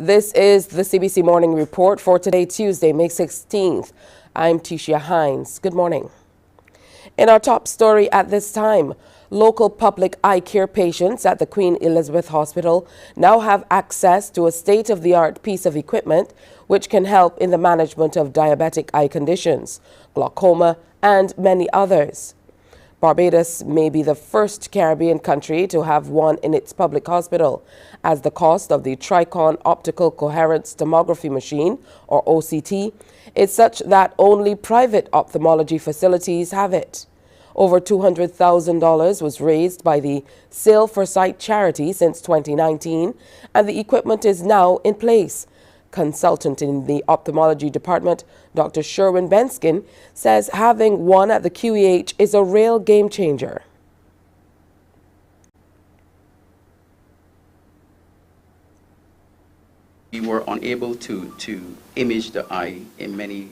This is the CBC Morning Report for today, Tuesday, May 16th. I'm Tisha Hines. Good morning. In our top story at this time, local public eye care patients at the Queen Elizabeth Hospital now have access to a state-of-the-art piece of equipment which can help in the management of diabetic eye conditions, glaucoma, and many others. Barbados may be the first Caribbean country to have one in its public hospital, as the cost of the CARICOM optical coherence tomography machine, or OCT, is such that only private ophthalmology facilities have it. Over $200,000 was raised by the Sale for Sight charity since 2019, and the equipment is now in place. Consultant in the ophthalmology department, Dr. Sherwin Benskin, says having one at the QEH is a real game changer. We were unable to image the eye in many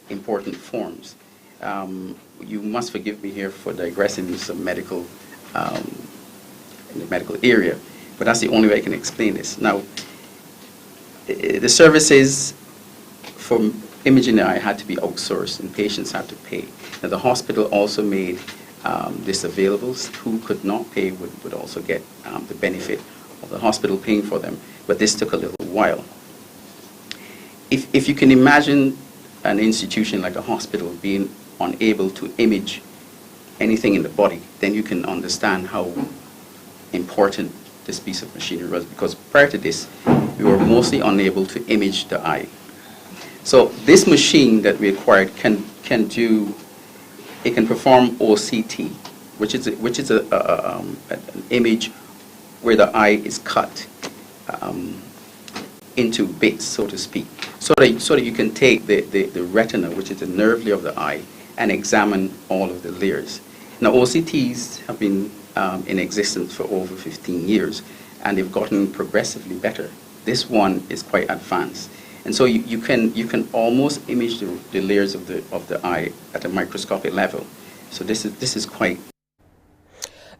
important forms. You must forgive me here for digressing into some medical, in the medical area, but that's the only way I can explain this. Now, the services for imaging the eye had to be outsourced and patients had to pay. Now, the hospital also made this available. Who could not pay would also get the benefit of the hospital paying for them, but this took a little while. If you can imagine an institution like a hospital being unable to image anything in the body, then you can understand how important this piece of machinery was, because prior to this, we were mostly unable to image the eye. So this machine that we acquired can perform OCT, which is an image where the eye is cut into bits, so to speak, so that you can take the retina, which is the nerve layer of the eye, and examine all of the layers. Now, OCTs have been in existence for over 15 years, and they've gotten progressively better. This one is quite advanced, and so you can almost image the layers of the eye at a microscopic level. So this is quite.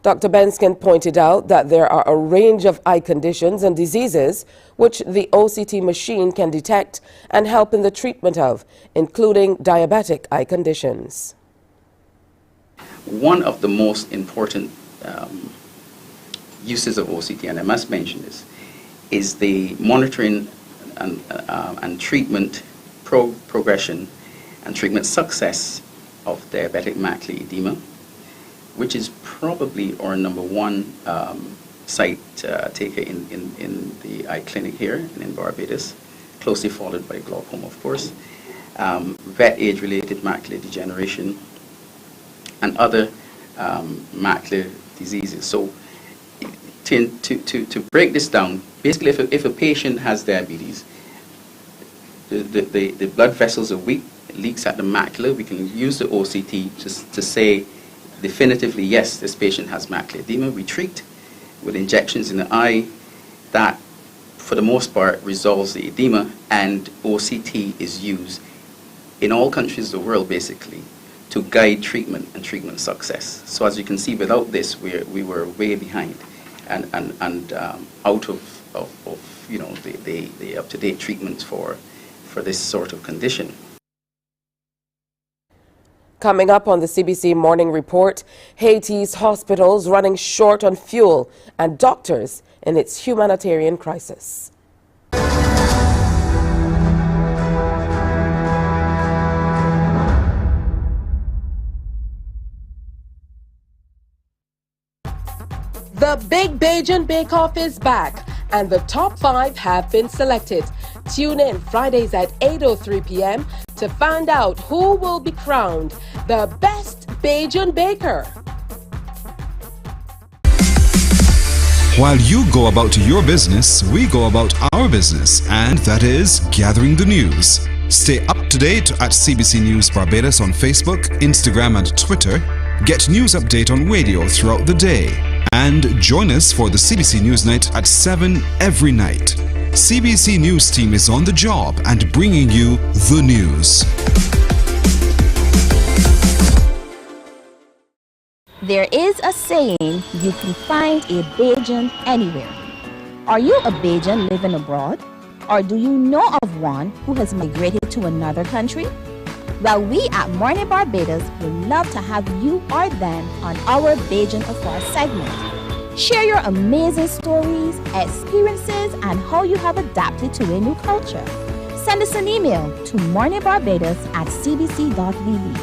Dr. Benskin pointed out that there are a range of eye conditions and diseases which the OCT machine can detect and help in the treatment of, including diabetic eye conditions. One of the most important uses of OCT, and I must mention this, is the monitoring and treatment progression and treatment success of diabetic macular edema, which is probably our #1 site taker in the eye clinic here in Barbados, closely followed by glaucoma, of course, wet age-related macular degeneration, and other macular diseases. So to break this down, basically if a patient has diabetes, the blood vessels are weak, it leaks at the macula, we can use the OCT to say definitively, yes, this patient has macular edema. We treat with injections in the eye that, for the most part, resolves the edema, and OCT is used in all countries of the world, basically, to guide treatment and treatment success. So as you can see, without this, we were way behind and out of the up-to-date treatments for this sort of condition. Coming up on the CBC Morning Report, Haiti's hospitals running short on fuel and doctors in its humanitarian crisis. The Big Bajan Bake Off is back, and the top 5 have been selected. Tune in Fridays at 8:03 p.m. to find out who will be crowned the best Bajan baker. While you go about your business, we go about our business, and that is gathering the news. Stay up to date at CBC News Barbados on Facebook, Instagram, and Twitter. Get news update on radio throughout the day. And join us for the CBC News Night at 7 every night. CBC News team is on the job and bringing you the news. There is a saying, you can find a Bajan anywhere. Are you a Bajan living abroad? Or do you know of one who has migrated to another country? Well, we at Mornin Barbados would love to have you or them on our Bajan Afar segment. Share your amazing stories, experiences, and how you have adapted to a new culture. Send us an email to morninbarbados@cbc.vb,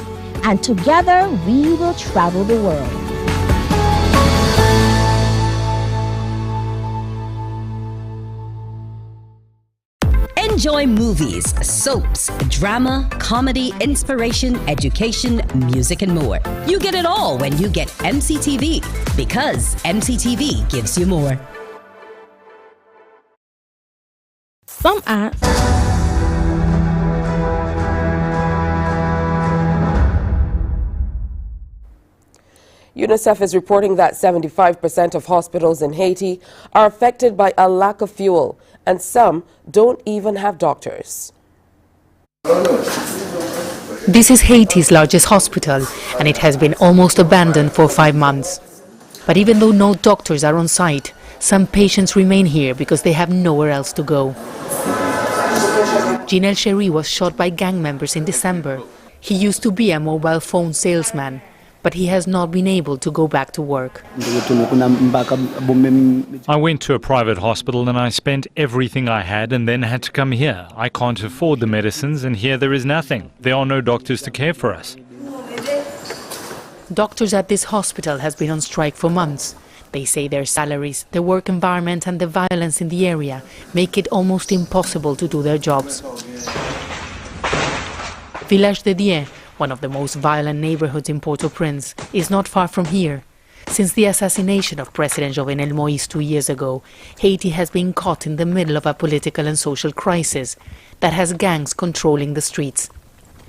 and together we will travel the world. Enjoy movies, soaps, drama, comedy, inspiration, education, music, and more. You get it all when you get MCTV, because MCTV gives you more. Some ads. UNICEF is reporting that 75% of hospitals in Haiti are affected by a lack of fuel, and some don't even have doctors. This is Haiti's largest hospital, and it has been almost abandoned for 5 months. But even though no doctors are on site, some patients remain here because they have nowhere else to go. Jinel Sherry was shot by gang members in December. He used to be a mobile phone salesman, but he has not been able to go back to work. I went to a private hospital and I spent everything I had and then had to come here. I can't afford the medicines, and here there is nothing. There are no doctors to care for us. Doctors at this hospital has been on strike for months. They say their salaries, the work environment and the violence in the area make it almost impossible to do their jobs. Village de Dieu, one of the most violent neighborhoods in Port-au-Prince, is not far from here. Since the assassination of President Jovenel Moïse 2 years ago, Haiti has been caught in the middle of a political and social crisis that has gangs controlling the streets.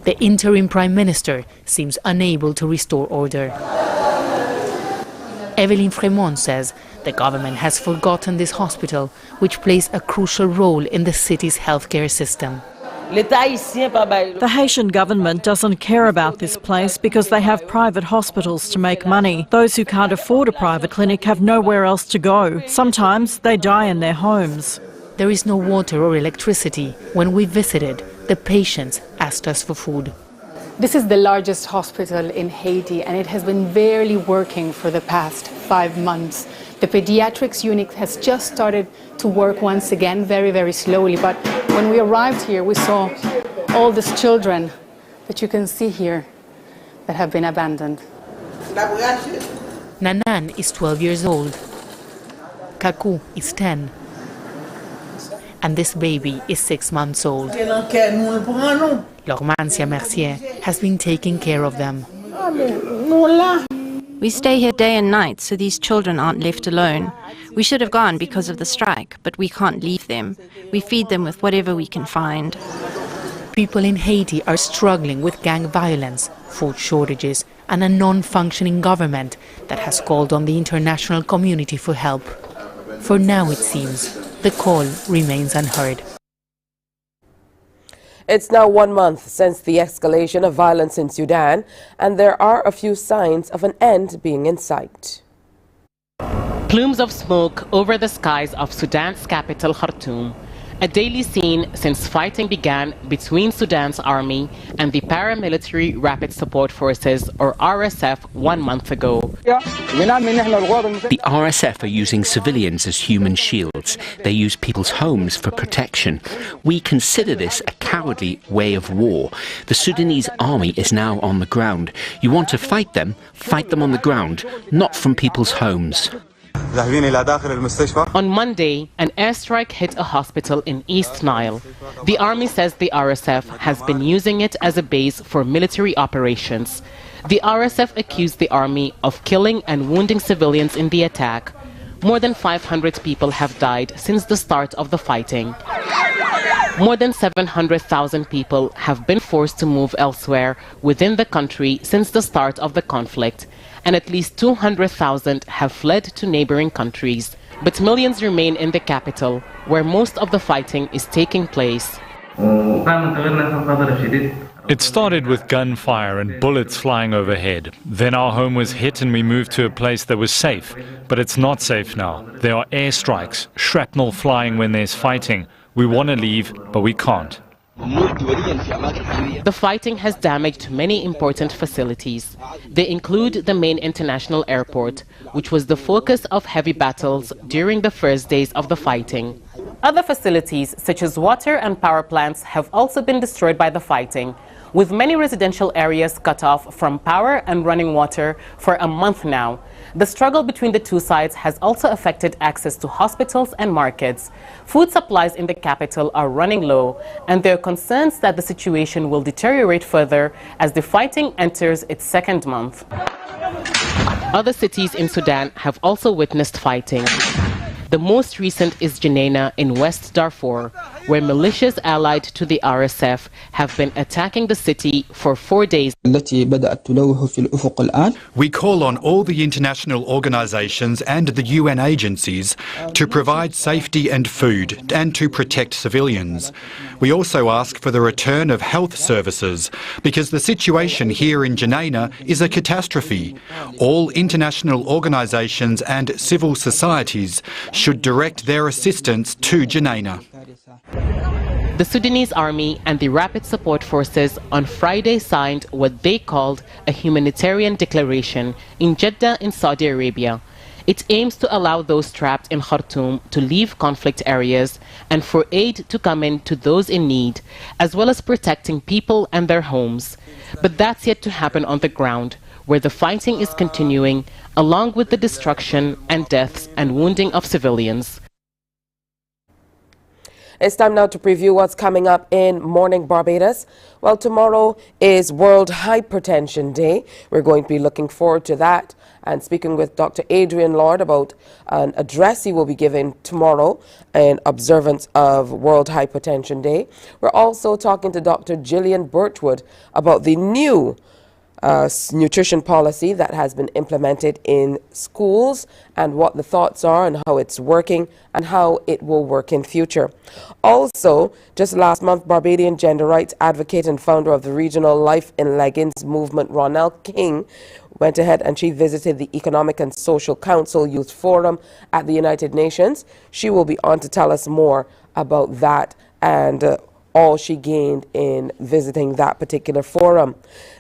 The interim prime minister seems unable to restore order. Evelyn Fremont says the government has forgotten this hospital, which plays a crucial role in the city's healthcare system. The Haitian government doesn't care about this place because they have private hospitals to make money. Those who can't afford a private clinic have nowhere else to go. Sometimes they die in their homes. There is no water or electricity. When we visited, the patients asked us for food. This is the largest hospital in Haiti, and it has been barely working for the past 5 months. The pediatrics unit has just started to work once again, very, very slowly. But when we arrived here, we saw all these children that you can see here that have been abandoned. Nanan is 12 years old. Kaku is 10. And this baby is 6 months old. Lormancia Mercier has been taking care of them. We stay here day and night so these children aren't left alone. We should have gone because of the strike, but we can't leave them. We feed them with whatever we can find. People in Haiti are struggling with gang violence, food shortages, and a non-functioning government that has called on the international community for help. For now, it seems, the call remains unheard. It's now 1 month since the escalation of violence in Sudan, and there are a few signs of an end being in sight. Plumes of smoke over the skies of Sudan's capital, Khartoum, a daily scene since fighting began between Sudan's army and the paramilitary Rapid Support Forces, or RSF, 1 month ago. The RSF are using civilians as human shields. They use people's homes for protection. We consider this a cowardly way of war. The Sudanese army is now on the ground. You want to fight them on the ground, not from people's homes. On Monday, an airstrike hit a hospital in East Nile. The army says the RSF has been using it as a base for military operations. The RSF accused the army of killing and wounding civilians in the attack. More than 500 people have died since the start of the fighting. More than 700,000 people have been forced to move elsewhere within the country since the start of the conflict, and at least 200,000 have fled to neighboring countries. But millions remain in the capital, where most of the fighting is taking place. It started with gunfire and bullets flying overhead. Then our home was hit and we moved to a place that was safe. But it's not safe now. There are airstrikes, shrapnel flying when there's fighting. We want to leave, but we can't. The fighting has damaged many important facilities. They include the main international airport, which was the focus of heavy battles during the first days of the fighting. Other facilities, such as water and power plants, have also been destroyed by the fighting, with many residential areas cut off from power and running water for a month now. The struggle between the two sides has also affected access to hospitals and markets. Food supplies in the capital are running low, and there are concerns that the situation will deteriorate further as the fighting enters its second month. Other cities in Sudan have also witnessed fighting. The most recent is Jenaina in West Darfur, where militias allied to the RSF have been attacking the city for 4 days. We call on all the international organisations and the UN agencies to provide safety and food and to protect civilians. We also ask for the return of health services because the situation here in Jenaina is a catastrophe. All international organisations and civil societies should direct their assistance to Jenaina. The Sudanese army and the Rapid Support Forces on Friday signed what they called a humanitarian declaration in Jeddah in Saudi Arabia. It aims to allow those trapped in Khartoum to leave conflict areas and for aid to come in to those in need, as well as protecting people and their homes. But that's yet to happen on the ground, where the fighting is continuing, along with the destruction and deaths and wounding of civilians. It's time now to preview what's coming up in Morning Barbados. Well, tomorrow is World Hypertension Day. We're going to be looking forward to that and speaking with Dr. Adrian Lord about an address he will be giving tomorrow in observance of World Hypertension Day. We're also talking to Dr. Gillian Birchwood about the new nutrition policy that has been implemented in schools and what the thoughts are and how it's working and how it will work in future. Also, just last month, Barbadian gender rights advocate and founder of the regional Life in Leggings movement, Ronelle King, went ahead and she visited the Economic and Social Council Youth Forum at the United Nations. She will be on to tell us more about that and all she gained in visiting that particular forum.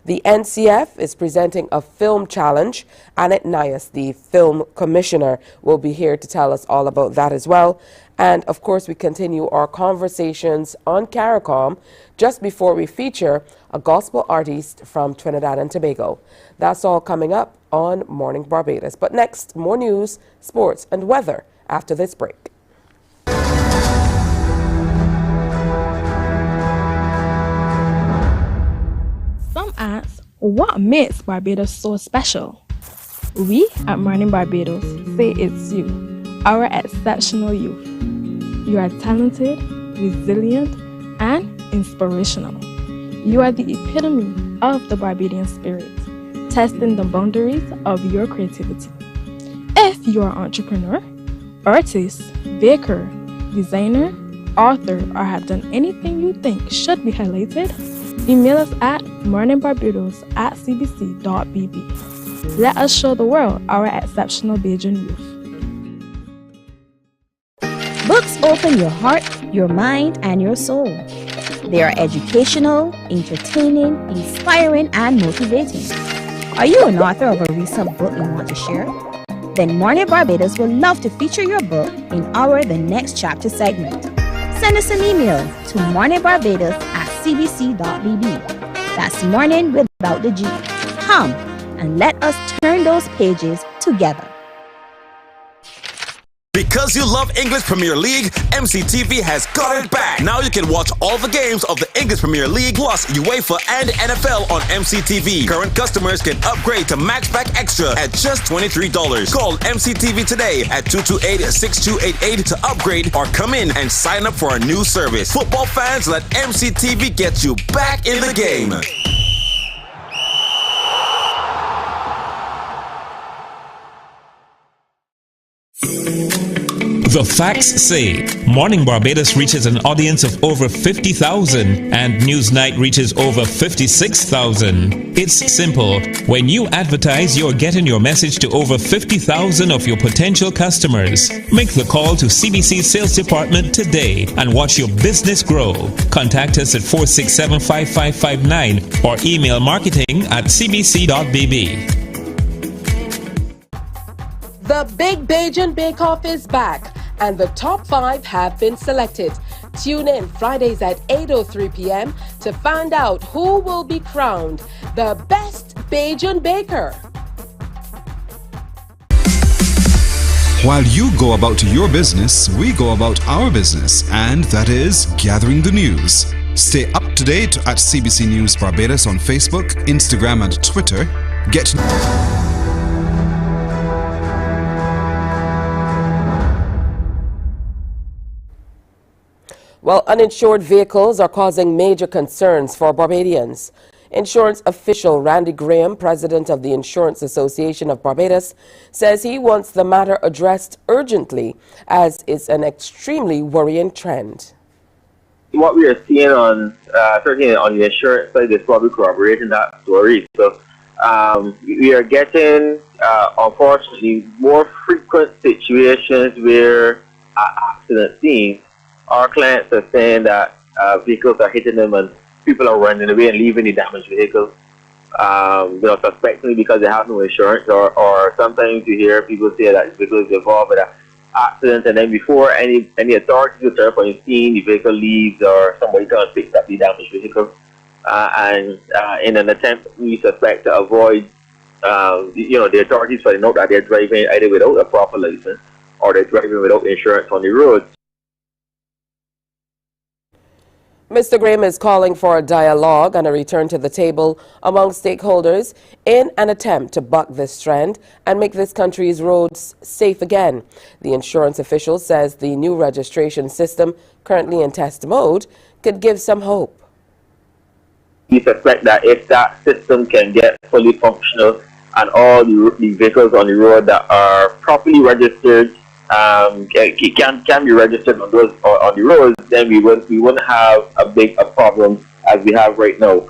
The NCF is presenting a film challenge. Annette Nias, the film commissioner, will be here to tell us all about that as well. And of course, we continue our conversations on CARICOM just before we feature a gospel artist from Trinidad and Tobago. That's all coming up on Morning Barbados. But next, more news, sports, and weather after this break. Some ask, what makes Barbados so special? We at Mornin Barbados say it's you, our exceptional youth. You are talented, resilient, and inspirational. You are the epitome of the Barbadian spirit, testing the boundaries of your creativity. If you are an entrepreneur, artist, baker, designer, author, or have done anything you think should be highlighted, email us at morninbarbados@cbc.bb. Let us show the world our exceptional Bajan youth. Books open your heart, your mind, and your soul. They are educational, entertaining, inspiring, and motivating. Are you an author of a recent book you want to share? Then Mornin Barbados would love to feature your book in our The Next Chapter segment. Send us an email to morninbarbados@cbc.bb. That's morning without the G. Come and let us turn those pages together. Because you love English Premier League, MCTV has got it back. Now you can watch all the games of the English Premier League plus UEFA and NFL on MCTV. Current customers can upgrade to Maxback Extra at just $23. Call MCTV today at 228-6288 to upgrade or come in and sign up for our new service. Football fans, let MCTV get you back in the game. The facts say Morning Barbados reaches an audience of over 50,000 and Newsnight reaches over 56,000. It's simple. When you advertise, you're getting your message to over 50,000 of your potential customers. Make the call to CBC Sales Department today and watch your business grow. Contact us at 467-5559 or email marketing@cbc.bb. The Big Bajan Bake Off is back, and the top 5 have been selected. Tune in Fridays at 8:03 p.m. to find out who will be crowned the best Bajan baker. While you go about your business, we go about our business, and that is gathering the news. Stay up to date at CBC News Barbados on Facebook, Instagram, and Twitter. Get Well, uninsured vehicles are causing major concerns for Barbadians. Insurance official Randy Graham, president of the Insurance Association of Barbados, says he wants the matter addressed urgently as it's an extremely worrying trend. What we are seeing on, certainly on the insurance side, is probably corroborating that story. So we are getting, unfortunately, more frequent situations where at accident scenes, our clients are saying that vehicles are hitting them and people are running away and leaving the damaged vehicles, suspectingly because they have no insurance, or sometimes you hear people say that the vehicle is involved with an accident, and then before any authorities will turn up on the scene, the vehicle leaves or somebody comes and picks up the damaged vehicle. And in an attempt, we suspect to avoid, the authorities finding out that they're driving either without a proper license or they're driving without insurance on the road. Mr. Graham is calling for a dialogue and a return to the table among stakeholders in an attempt to buck this trend and make this country's roads safe again. The insurance official says the new registration system, currently in test mode, could give some hope. We suspect that if that system can get fully functional and all the vehicles on the road that are properly registered can be registered on the roads, then we wouldn't have a problem as we have right now.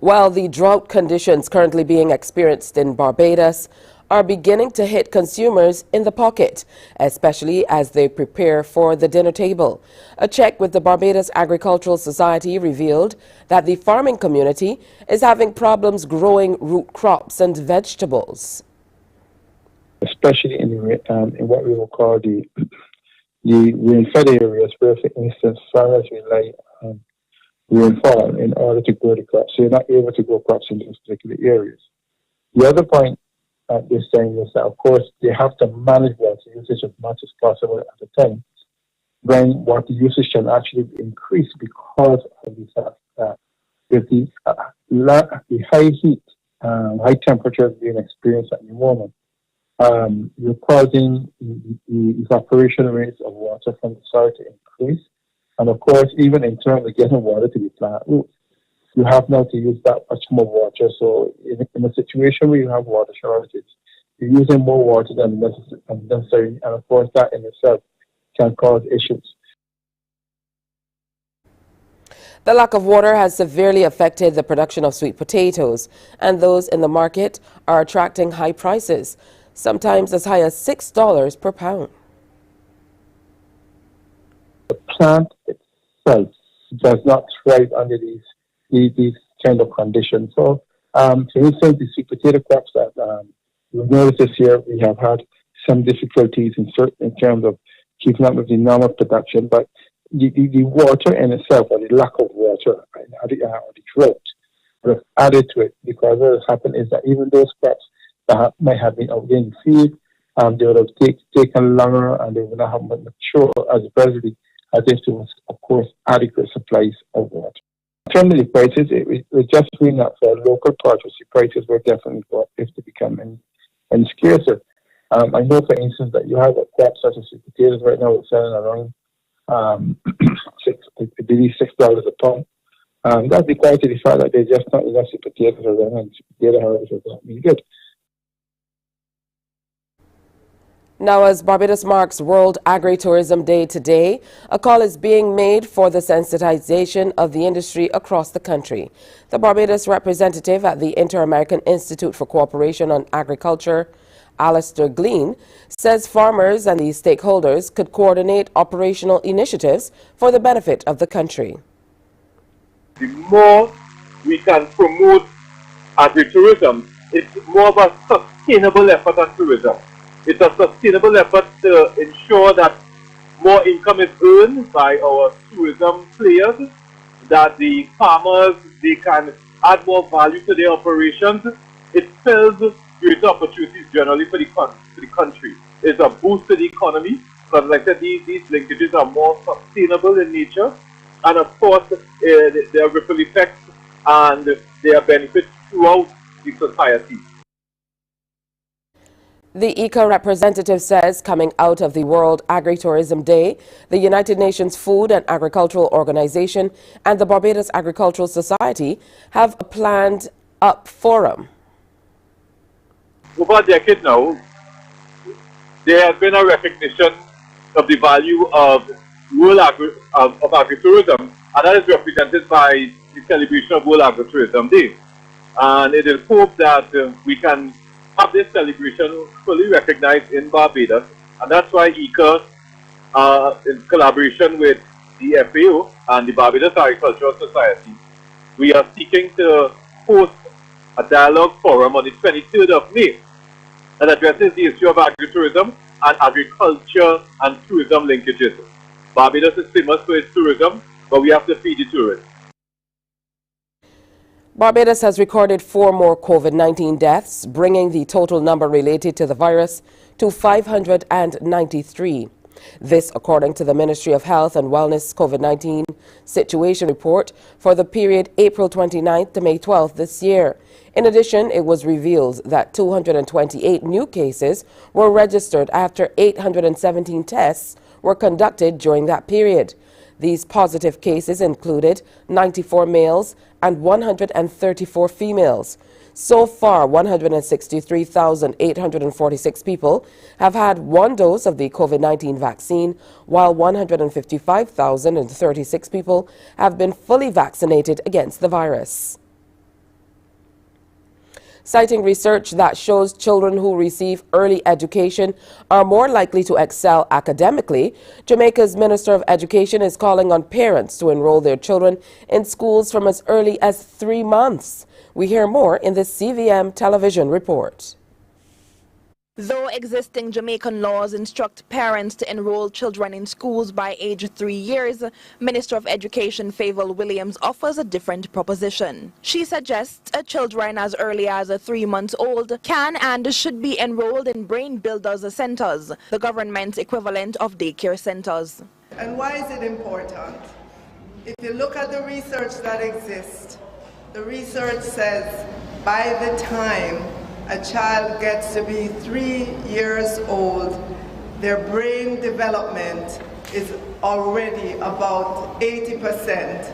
While the drought conditions currently being experienced in Barbados are beginning to hit consumers in the pocket, especially as they prepare for the dinner table. A check with the Barbados Agricultural Society revealed that the farming community is having problems growing root crops and vegetables. Especially in what we will call the rain-fed areas, where, for instance, farmers rely on rainfall in order to grow the crops. So you're not able to grow crops in those particular areas. The other point they're saying is that, of course, they have to manage water usage as much as possible at a time, when water usage can actually increase because of the fact that with the high heat, high temperatures being experienced at the moment, you're causing the evaporation rates of water from the soil to increase. And of course, even in terms of getting water to the plant roots, you have now to use that much more water. So in a situation where you have water shortages, you're using more water than necessary. And of course, that in itself can cause issues. The lack of water has severely affected the production of sweet potatoes, and those in the market are attracting high prices, sometimes as high as $6 per pound. The plant itself does not thrive under these kind of conditions. So, for instance, the sweet potato crops that you'll notice this year, we have had some difficulties in terms of keeping up with the normal production, but the water in itself, or the lack of water, or the drought, would have added to it, because what has happened is that even those crops that might have been out in the field, they would have taken longer, and they would not have mature as readily as if there was, of course, adequate supplies of water. In terms of the prices, it was just really not for local produce. The prices were definitely for if to become any scarcer. I know, for instance, that you have a crop such as sweet potatoes right now, it's selling around $6 a pound. That's because of the fact that there's just not enough sweet potatoes around, and sweet potato harvest is not being good. Now, as Barbados marks World Agri-tourism Day today, a call is being made for the sensitization of the industry across the country. The Barbados representative at the Inter-American Institute for Cooperation on Agriculture, Alistair Glean, says farmers and the stakeholders could coordinate operational initiatives for the benefit of the country. The more we can promote agri-tourism, it's more of a sustainable effort on tourism. It's a sustainable effort to ensure that more income is earned by our tourism players, that the farmers, they can add more value to their operations. It fills greater opportunities generally for the country. It's a boost to the economy, because like I said, these linkages are more sustainable in nature. And of course, there are ripple effects and there are benefits throughout the society. The ICA representative says coming out of the World Agri-tourism Day, the United Nations Food and Agricultural Organization and the Barbados Agricultural Society have a planned up forum. Over a decade now, there has been a recognition of the value of World Agri-tourism, and that is represented by the celebration of World Agri-tourism Day. And it is hoped that we can have this celebration fully recognized in Barbados, and that's why ICA, in collaboration with the FAO and the Barbados Agricultural Society, we are seeking to host a dialogue forum on the 23rd of May that addresses the issue of agritourism and agriculture and tourism linkages. Barbados is famous for its tourism, but we have to feed the tourists. Barbados has recorded 4 more COVID-19 deaths, bringing the total number related to the virus to 593. This, according to the Ministry of Health and Wellness COVID-19 situation report for the period April 29th to May 12th this year. In addition, it was revealed that 228 new cases were registered after 817 tests were conducted during that period. These positive cases included 94 males and 134 females. So far, 163,846 people have had 1 dose of the COVID-19 vaccine, while 155,036 people have been fully vaccinated against the virus. Citing research that shows children who receive early education are more likely to excel academically, Jamaica's Minister of Education is calling on parents to enroll their children in schools from as early as 3 months. We hear more in this CVM television report. Though existing Jamaican laws instruct parents to enroll children in schools by age 3 years, Minister of Education Favour Williams offers a different proposition. She suggests children as early as 3 months old can and should be enrolled in Brain Builders Centres, the government's equivalent of daycare centres. And why is it important? If you look at the research that exists, the research says by the time a child gets to be 3 years old, their brain development is already about 80%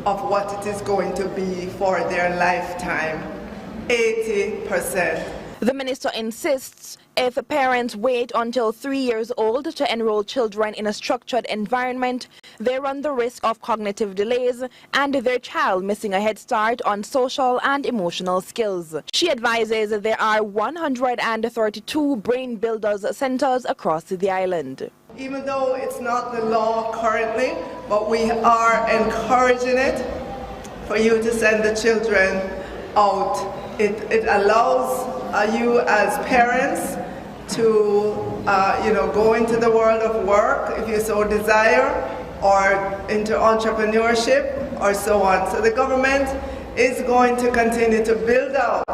of what it is going to be for their lifetime. 80%. The minister insists if parents wait until 3 years old to enroll children in a structured environment, they run the risk of cognitive delays and their child missing a head start on social and emotional skills. She advises there are 132 Brain Builders Centres across the island. Even though it's not the law currently, but we are encouraging it for you to send the children out. It allows you as parents to go into the world of work if you so desire, or into entrepreneurship or so on. So the government is going to continue to build out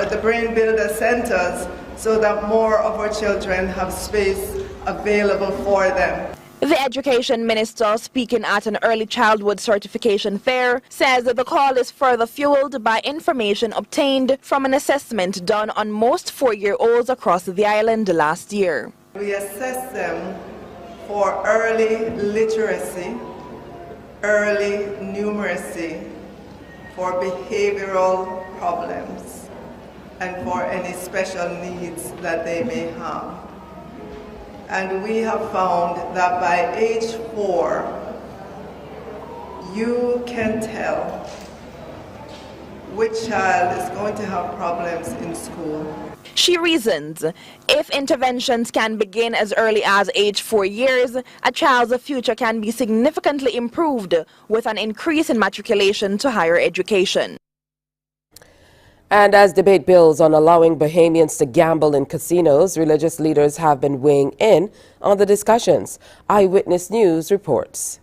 the Brain Builder Centres so that more of our children have space available for them. The Education Minister, speaking at an early childhood certification fair, says that the call is further fueled by information obtained from an assessment done on most 4-year-olds across the island last year. We assess them for early literacy, early numeracy, for behavioral problems, and for any special needs that they may have. And we have found that by age 4, you can tell which child is going to have problems in school. She reasons, if interventions can begin as early as age 4 years, a child's future can be significantly improved with an increase in matriculation to higher education. And as debate builds on allowing Bahamians to gamble in casinos, religious leaders have been weighing in on the discussions. Eyewitness News reports.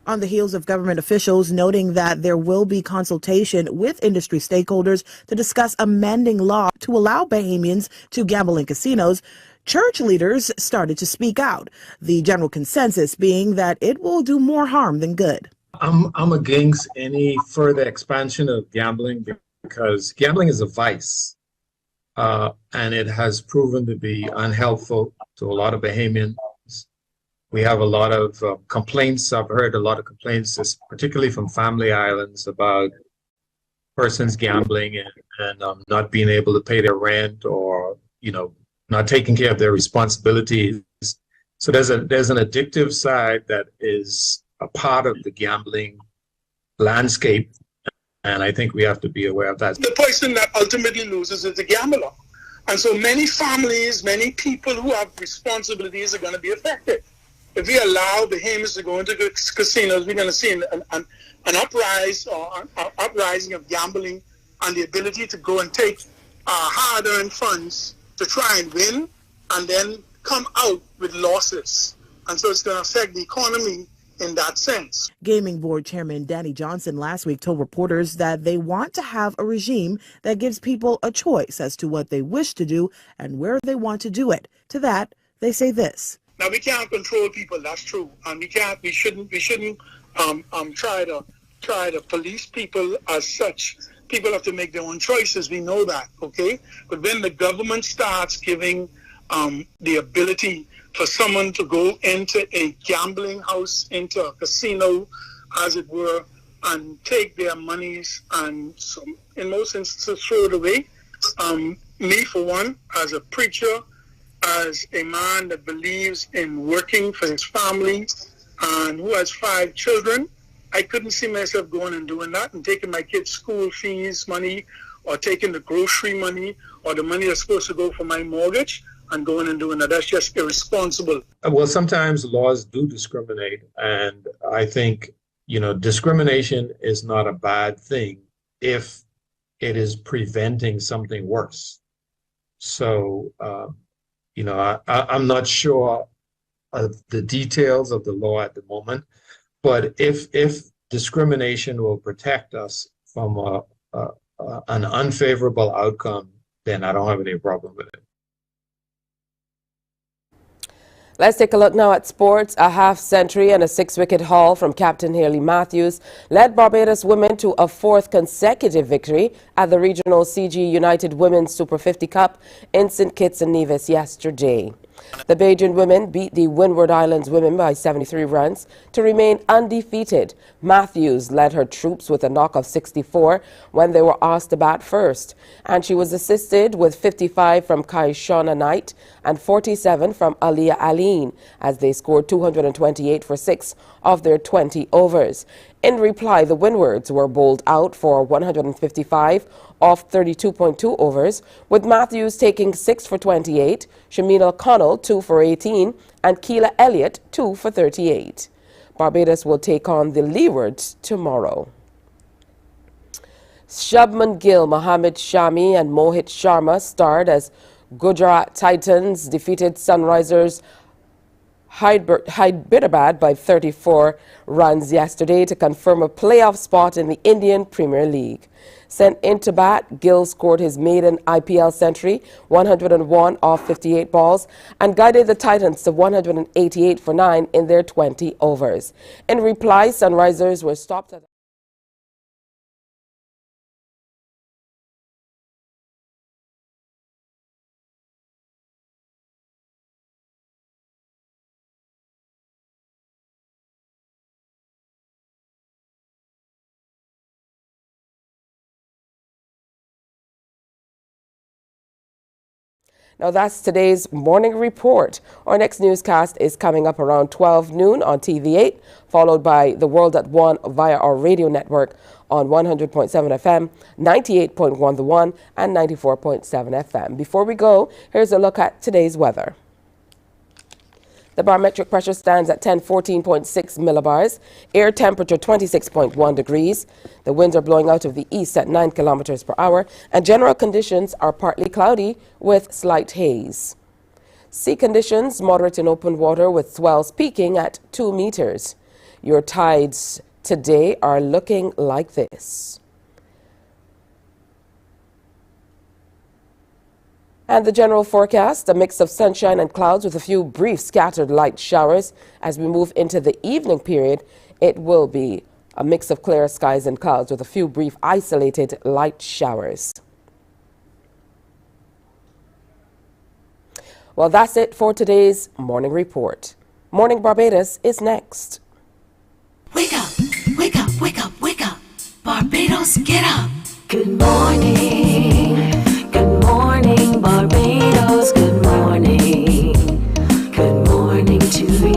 On the heels of government officials noting that there will be consultation with industry stakeholders to discuss amending law to allow Bahamians to gamble in casinos, church leaders started to speak out, the general consensus being that it will do more harm than good. I'm against any further expansion of gambling because gambling is a vice, and it has proven to be unhelpful to a lot of Bahamians. We have a lot of complaints. I've heard a lot of complaints, particularly from family islands, about persons gambling and not being able to pay their rent, or not taking care of their responsibilities. So there's an addictive side that is a part of the gambling landscape, and I think we have to be aware of that. The person that ultimately loses is the gambler, and so many families, many people who have responsibilities are going to be affected. If we allow Bahamians to go into casinos, we're going to see an uprising of gambling and the ability to go and take hard-earned funds to try and win and then come out with losses. And so it's going to affect the economy in that sense. Gaming Board Chairman Danny Johnson last week told reporters that they want to have a regime that gives people a choice as to what they wish to do and where they want to do it. To that, they say this. Now, we can't control people, that's true, and we shouldn't try to police people as such. People have to make their own choices, we know that, okay? But when the government starts giving the ability for someone to go into a gambling house, into a casino, as it were, and take their monies and in most instances throw it away, me for one, as a preacher, as a man that believes in working for his family and who has 5 children, I couldn't see myself going and doing that and taking my kids' school fees money or taking the grocery money or the money that's supposed to go for my mortgage and going and doing that. That's just irresponsible. Well, sometimes laws do discriminate, and I think, discrimination is not a bad thing if it is preventing something worse. So, I'm not sure of the details of the law at the moment, but if discrimination will protect us from an unfavorable outcome, then I don't have any problem with it. Let's take a look now at sports. A half-century and a 6-wicket haul from Captain Haley Matthews led Barbados women to a 4th consecutive victory at the regional CG United Women's Super 50 Cup in St. Kitts and Nevis yesterday. The Bajan women beat the Windward Islands women by 73 runs to remain undefeated. Matthews led her troops with a knock of 64 when they were asked to bat first, and she was assisted with 55 from Kaishana Knight and 47 from Aliyah Aline as they scored 228 for 6 of their 20 overs. In reply, the Windwards were bowled out for 155 off 32.2 overs, with Matthews taking 6 for 28, Shamina Connell 2 for 18, and Keela Elliott 2 for 38. Barbados will take on the Leewards tomorrow. Shubman Gill, Mohammed Shami, and Mohit Sharma starred as Gujarat Titans defeated Sunrisers Hyderabad by 34 runs yesterday to confirm a playoff spot in the Indian Premier League. Sent into bat, Gill scored his maiden IPL century, 101 off 58 balls, and guided the Titans to 188 for 9 in their 20 overs. In reply, Sunrisers were stopped at Now that's today's morning report. Our next newscast is coming up around 12 noon on TV8, followed by The World at 1 via our radio network on 100.7 FM, 98.1 The One, and 94.7 FM. Before we go, here's a look at today's weather. The barometric pressure stands at 1014.6 millibars. Air temperature 26.1 degrees. The winds are blowing out of the east at 9 kilometers per hour. And general conditions are partly cloudy with slight haze. Sea conditions moderate in open water with swells peaking at 2 meters. Your tides today are looking like this. And the general forecast, a mix of sunshine and clouds with a few brief scattered light showers. As we move into the evening period, it will be a mix of clear skies and clouds with a few brief isolated light showers. Well, that's it for today's morning report. Morning Barbados is next. Wake up, wake up, wake up, wake up. Barbados, get up. Good morning. Good morning, Barbados. Good morning. Good morning to you.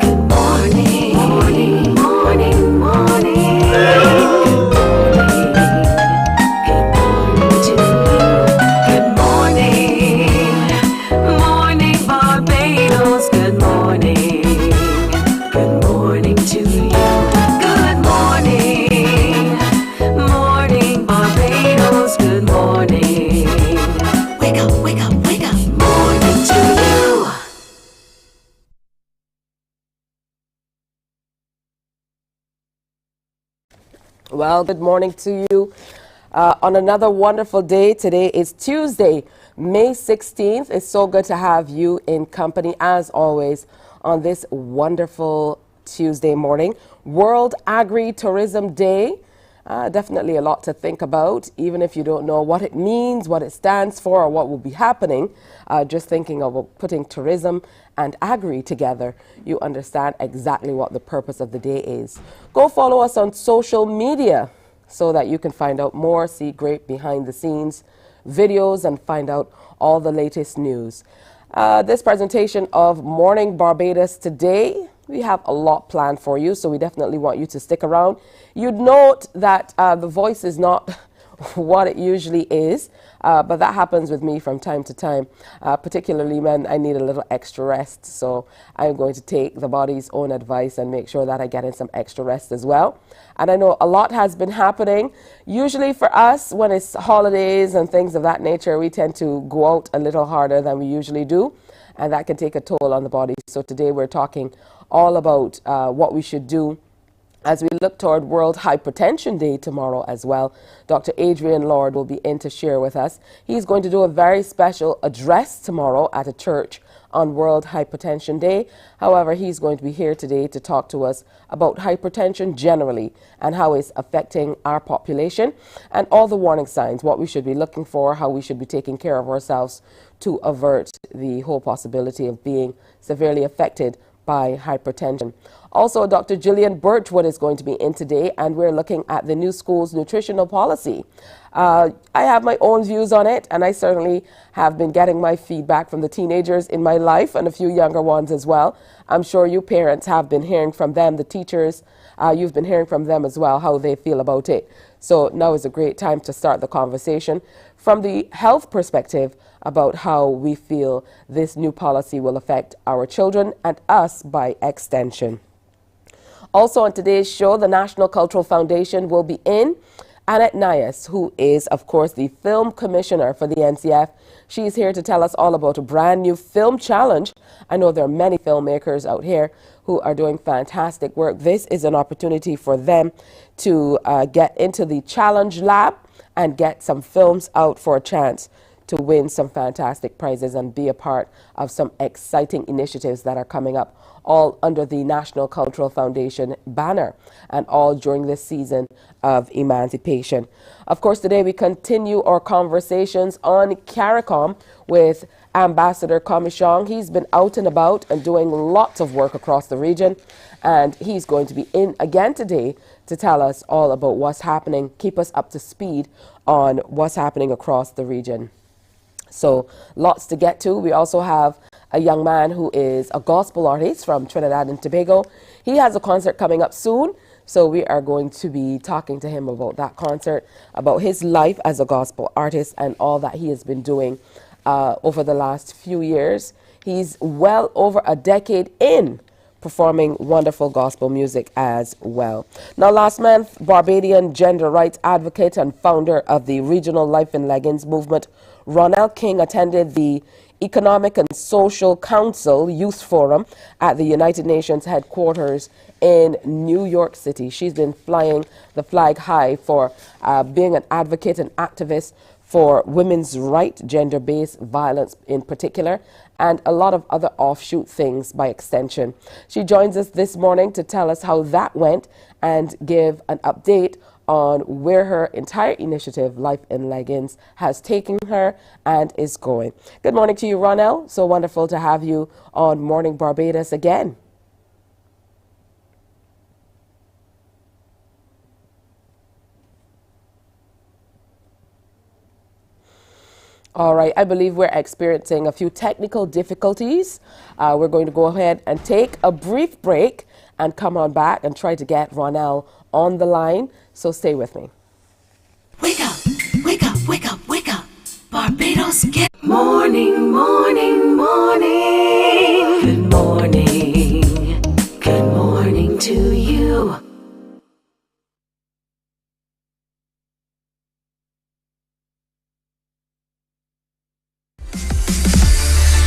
Good morning, morning, morning, morning. Good morning to you. Good morning, morning, Barbados. Good morning. Good morning to you. Good morning, morning, Barbados. Good morning. Wake up, wake up, wake up. Morning to you. Well, good morning to you on another wonderful day. Today is Tuesday, May 16th. It's so good to have you in company, as always, on this wonderful Tuesday morning. World Agri-tourism Day. Definitely a lot to think about, even if you don't know what it means, what it stands for, or what will be happening. Just thinking of putting tourism and agri together, you understand exactly what the purpose of the day is. Go follow us on social media so that you can find out more, see great behind the scenes videos, and find out all the latest news. This presentation of Morning Barbados today, we have a lot planned for you, so we definitely want you to stick around. You'd note that the voice is not what it usually is, but that happens with me from time to time, particularly when I need a little extra rest. So I'm going to take the body's own advice and make sure that I get in some extra rest as well. And I know a lot has been happening. Usually for us, when it's holidays and things of that nature, we tend to go out a little harder than we usually do, and that can take a toll on the body. So today we're talking all about what we should do as we look toward World Hypertension Day tomorrow as well. Dr. Adrian Lord will be in to share with us. He's going to do a very special address tomorrow at a church on World Hypertension Day. However, he's going to be here today to talk to us about hypertension generally and how it's affecting our population and all the warning signs, what we should be looking for, how we should be taking care of ourselves to avert the whole possibility of being severely affected by hypertension. Also, Dr. Gillian Birchwood is going to be in today, and we're looking at the new school's nutritional policy. I have my own views on it, and I certainly have been getting my feedback from the teenagers in my life and a few younger ones as well. I'm sure you parents have been hearing from them, the teachers, you've been hearing from them as well, how they feel about it. So now is a great time to start the conversation from the health perspective about how we feel this new policy will affect our children and us by extension. Also on today's show, the National Cultural Foundation will be in. Annette Nias, who is, of course, the film commissioner for the NCF. She's here to tell us all about a brand new film challenge. I know there are many filmmakers out here who are doing fantastic work. This is an opportunity for them to get into the challenge lab and get some films out for a chance to win some fantastic prizes and be a part of some exciting initiatives that are coming up, all under the National Cultural Foundation banner and all during this season of emancipation. Of course, today we continue our conversations on CARICOM with Ambassador Commichong. He's been out and about and doing lots of work across the region, and he's going to be in again today to tell us all about what's happening, keep us up to speed on what's happening across the region. So lots to get to. We also have a young man who is a gospel artist from Trinidad and Tobago. He has a concert coming up soon. So we are going to be talking to him about that concert, about his life as a gospel artist and all that he has been doing over the last few years. He's well over a decade in performing wonderful gospel music as well. Now, last month, Barbadian gender rights advocate and founder of the Regional Life in Leggings movement, Ronell King, attended the Economic and Social Council Youth Forum at the United Nations headquarters in New York City. She's been flying the flag high for being an advocate and activist for women's rights, gender-based violence in particular, and a lot of other offshoot things by extension. She joins us this morning to tell us how that went and give an update on where her entire initiative, Life in Leggings, has taken her and is going. Good morning to you, Ronell. So wonderful to have you on Morning Barbados again. All right, I believe we're experiencing a few technical difficulties. We're going to go ahead and take a brief break and come on back and try to get Ronell on the line. So stay with me. Wake up, wake up, wake up, wake up. Barbados, get morning, morning, morning. Good morning, good morning to you.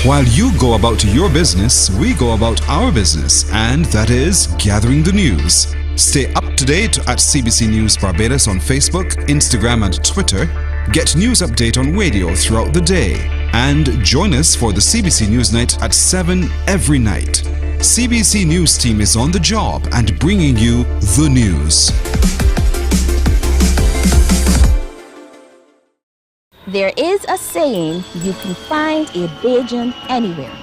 While you go about your business, we go about our business, and that is gathering the news. Stay up to date at CBC News Barbados on Facebook, Instagram, and Twitter. Get news update on radio throughout the day. And join us for the CBC News Night at 7 every night. CBC News team is on the job and bringing you the news. There is a saying, you can find a Bajan anywhere.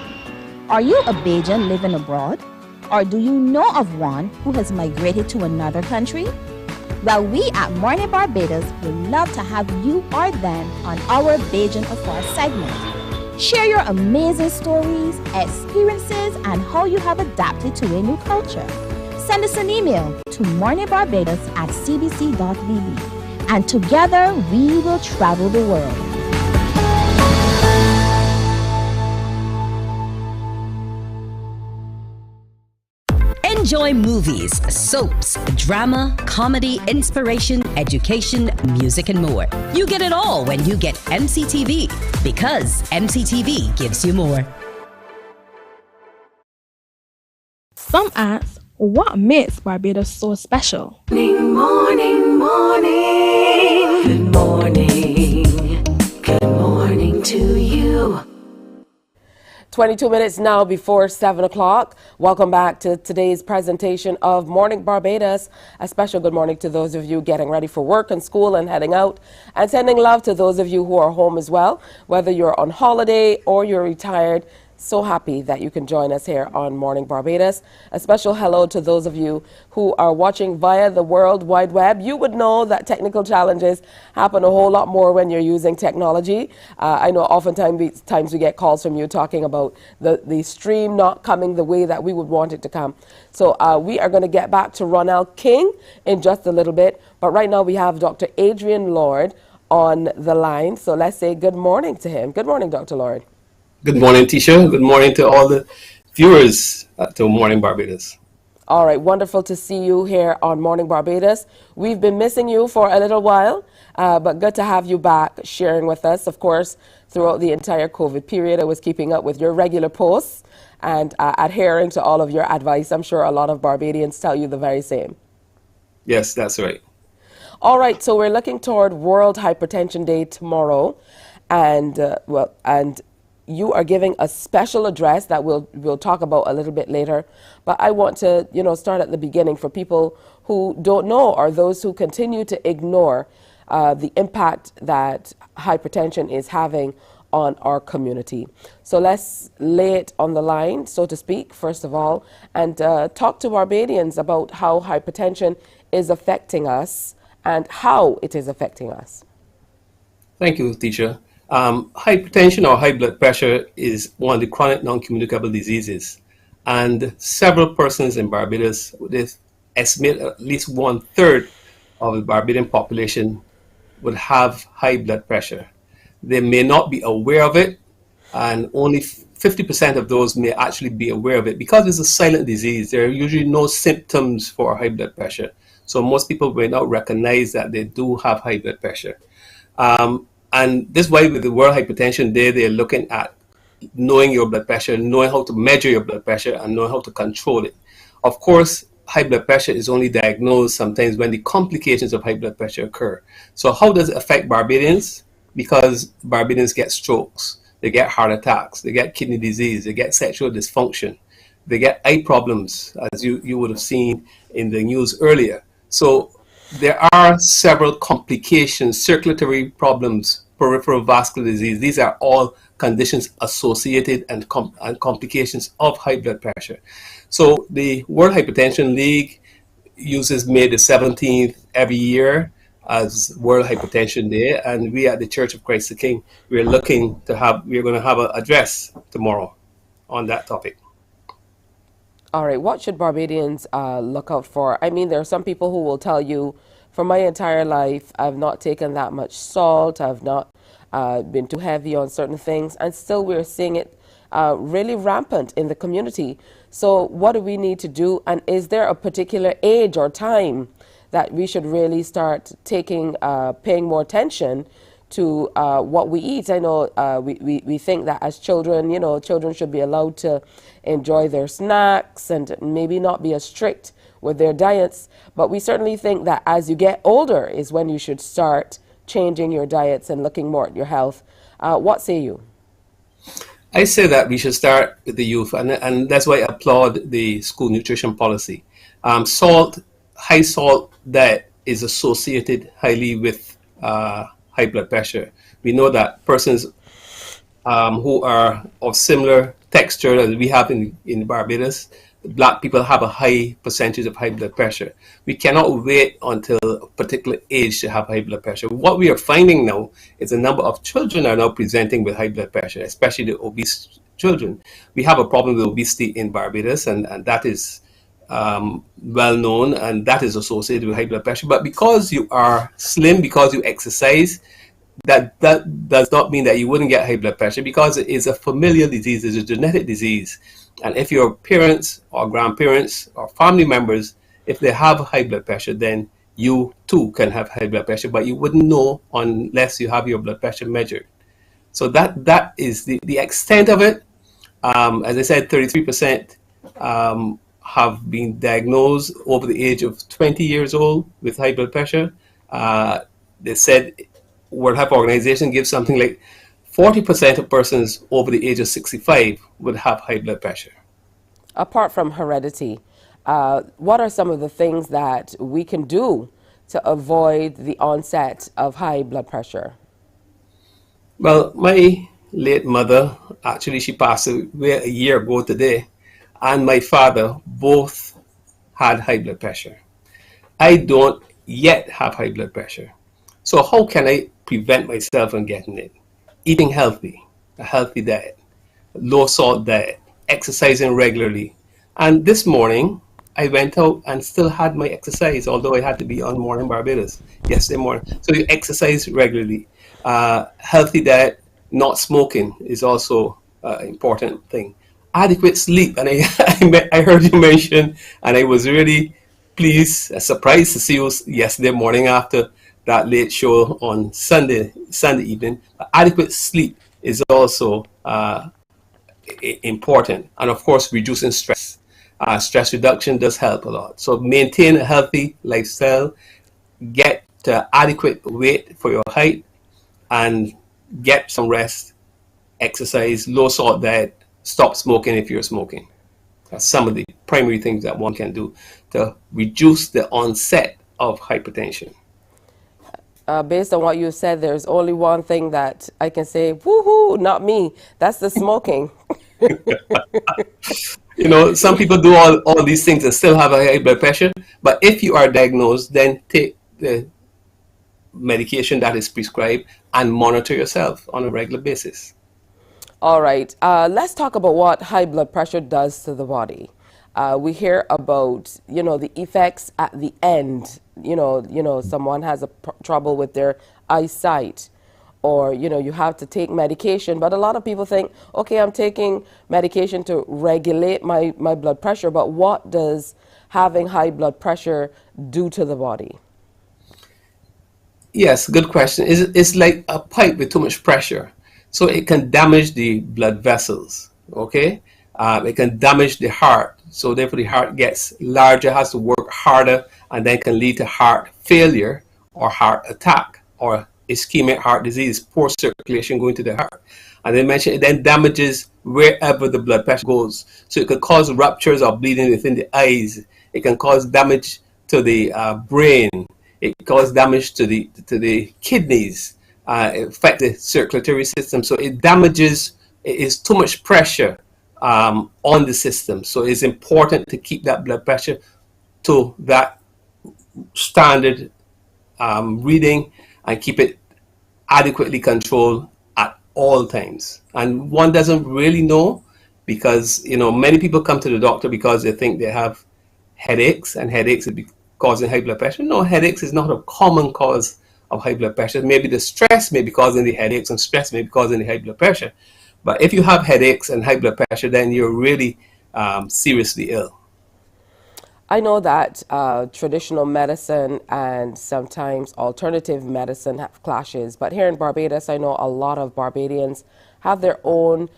Are you a Bajan living abroad? Or do you know of one who has migrated to another country? Well, we at Mornin Barbados would love to have you or them on our Bajan Afar segment. Share your amazing stories, experiences, and how you have adapted to a new culture. Send us an email to morninbarbados@cbc.vb. And together we will travel the world. Enjoy movies, soaps, drama, comedy, inspiration, education, music, and more. You get it all when you get MCTV, because MCTV gives you more. Some ask, what makes Barbados so special? Morning, morning, morning. Good morning. Good morning to you. 22 minutes now before 7 o'clock. Welcome back to today's presentation of Morning Barbados. A special good morning to those of you getting ready for work and school and heading out. And sending love to those of you who are home as well, whether you're on holiday or you're retired. So happy that you can join us here on Morning Barbados. A special hello to those of you who are watching via the World Wide Web. You would know that technical challenges happen a whole lot more when you're using technology. I know oftentimes we get calls from you talking about the stream not coming the way that we would want it to come. So we are going to get back to Ronell King in just a little bit. But right now we have Dr. Adrian Lord on the line. So let's say good morning to him. Good morning, Dr. Lord. Good morning, Tisha. Good morning to all the viewers to Morning Barbados. All right, wonderful to see you here on Morning Barbados. We've been missing you for a little while, but good to have you back sharing with us. Of course, throughout the entire COVID period, I was keeping up with your regular posts and adhering to all of your advice. I'm sure a lot of Barbadians tell you the very same. Yes, that's right. All right, so we're looking toward World Hypertension Day tomorrow, and you are giving a special address that we'll talk about a little bit later. But I want to, start at the beginning for people who don't know or those who continue to ignore the impact that hypertension is having on our community. So let's lay it on the line, so to speak, first of all, and talk to Barbadians about how hypertension is affecting us and how it is affecting us. Thank you, Tisha. Hypertension or high blood pressure is one of the chronic non-communicable diseases, and several persons in Barbados, they estimate at least 1/3 of the Barbadian population would have high blood pressure. They may not be aware of it, and only 50% of those may actually be aware of it. Because it's a silent disease, there are usually no symptoms for high blood pressure. So most people may not recognize that they do have high blood pressure. And this is why with the World Hypertension Day, they're looking at knowing your blood pressure, knowing how to measure your blood pressure, and knowing how to control it. Of course, high blood pressure is only diagnosed sometimes when the complications of high blood pressure occur. So how does it affect Barbadians? Because Barbadians get strokes, they get heart attacks, they get kidney disease, they get sexual dysfunction, they get eye problems, as you would have seen in the news earlier. So there are several complications, circulatory problems, peripheral vascular disease. These are all conditions associated and complications of high blood pressure. So the World Hypertension League uses May the 17th every year as World Hypertension Day, and we at the Church of Christ the King, we're going to have an address tomorrow on that topic. All right, what should Barbadians look out for? I mean, there are some people who will tell you, for my entire life, I've not taken that much salt, I've not been too heavy on certain things, and still we're seeing it really rampant in the community. So what do we need to do, and is there a particular age or time that we should really start paying more attention to what we eat? I know we think that as children, children should be allowed to enjoy their snacks and maybe not be as strict with their diets, but we certainly think that as you get older is when you should start changing your diets and looking more at your health. What say you? I say that we should start with the youth, and that's why I applaud the school nutrition policy. High salt diet is associated highly with high blood pressure. We know that persons who are of similar texture as we have in Barbados, Black people have a high percentage of high blood pressure. We cannot wait until a particular age to have high blood pressure. What we are finding now is a number of children are now presenting with high blood pressure, especially the obese children. We have a problem with obesity in Barbados, and that is well known, and that is associated with high blood pressure. But because you are slim, because you exercise, that does not mean that you wouldn't get high blood pressure, because it is a familial disease, it's a genetic disease. And if your parents or grandparents or family members, if they have high blood pressure, then you too can have high blood pressure, but you wouldn't know unless you have your blood pressure measured. So that is the extent of it. As I said, 33% have been diagnosed over the age of 20 years old with high blood pressure. They said World Health Organization gives something like 40% of persons over the age of 65 would have high blood pressure. Apart from heredity, what are some of the things that we can do to avoid the onset of high blood pressure? Well, my late mother, actually she passed away a year ago today, and my father both had high blood pressure. I don't yet have high blood pressure. So how can I prevent myself from getting it? Eating healthy, a healthy diet, low salt diet, exercising regularly. And this morning, I went out and still had my exercise, although I had to be on Mornin Barbados yesterday morning. So you exercise regularly. Healthy diet, not smoking is also an important thing. Adequate sleep, and I heard you mention, and I was really pleased, surprised to see you yesterday morning after that late show on Sunday evening. Adequate sleep is also important, and of course reducing stress. Stress reduction does help a lot. So maintain a healthy lifestyle, get adequate weight for your height, and get some rest, exercise, low salt diet, stop smoking if you're smoking. That's some of the primary things that one can do to reduce the onset of hypertension. Based on what you said, there's only one thing that I can say, woohoo, not me. That's the smoking. Some people do all these things and still have a high blood pressure. But if you are diagnosed, then take the medication that is prescribed and monitor yourself on a regular basis. All right, let's talk about what high blood pressure does to the body. We hear about, the effects at the end. Someone has trouble with their eyesight, or, you have to take medication. But a lot of people think, okay, I'm taking medication to regulate my blood pressure, but what does having high blood pressure do to the body? Yes, good question. It's like a pipe with too much pressure. So it can damage the blood vessels, okay? It can damage the heart. So therefore the heart gets larger, has to work harder, and then can lead to heart failure or heart attack or ischemic heart disease, poor circulation going to the heart. And they mentioned it then damages wherever the blood pressure goes. So it could cause ruptures or bleeding within the eyes. It can cause damage to the brain. It causes damage to the kidneys. It affects the circulatory system. So it damages, it is too much pressure on the system. So it's important to keep that blood pressure to that standard reading and keep it adequately controlled at all times. And one doesn't really know because, many people come to the doctor because they think they have headaches, and headaches is causing high blood pressure. No, headaches is not a common cause of high blood pressure. Maybe the stress may be causing the headaches, and stress may be causing the high blood pressure. But if you have headaches and high blood pressure, then you're really seriously ill. I know that traditional medicine and sometimes alternative medicine have clashes, but here in Barbados, I know a lot of Barbadians have their own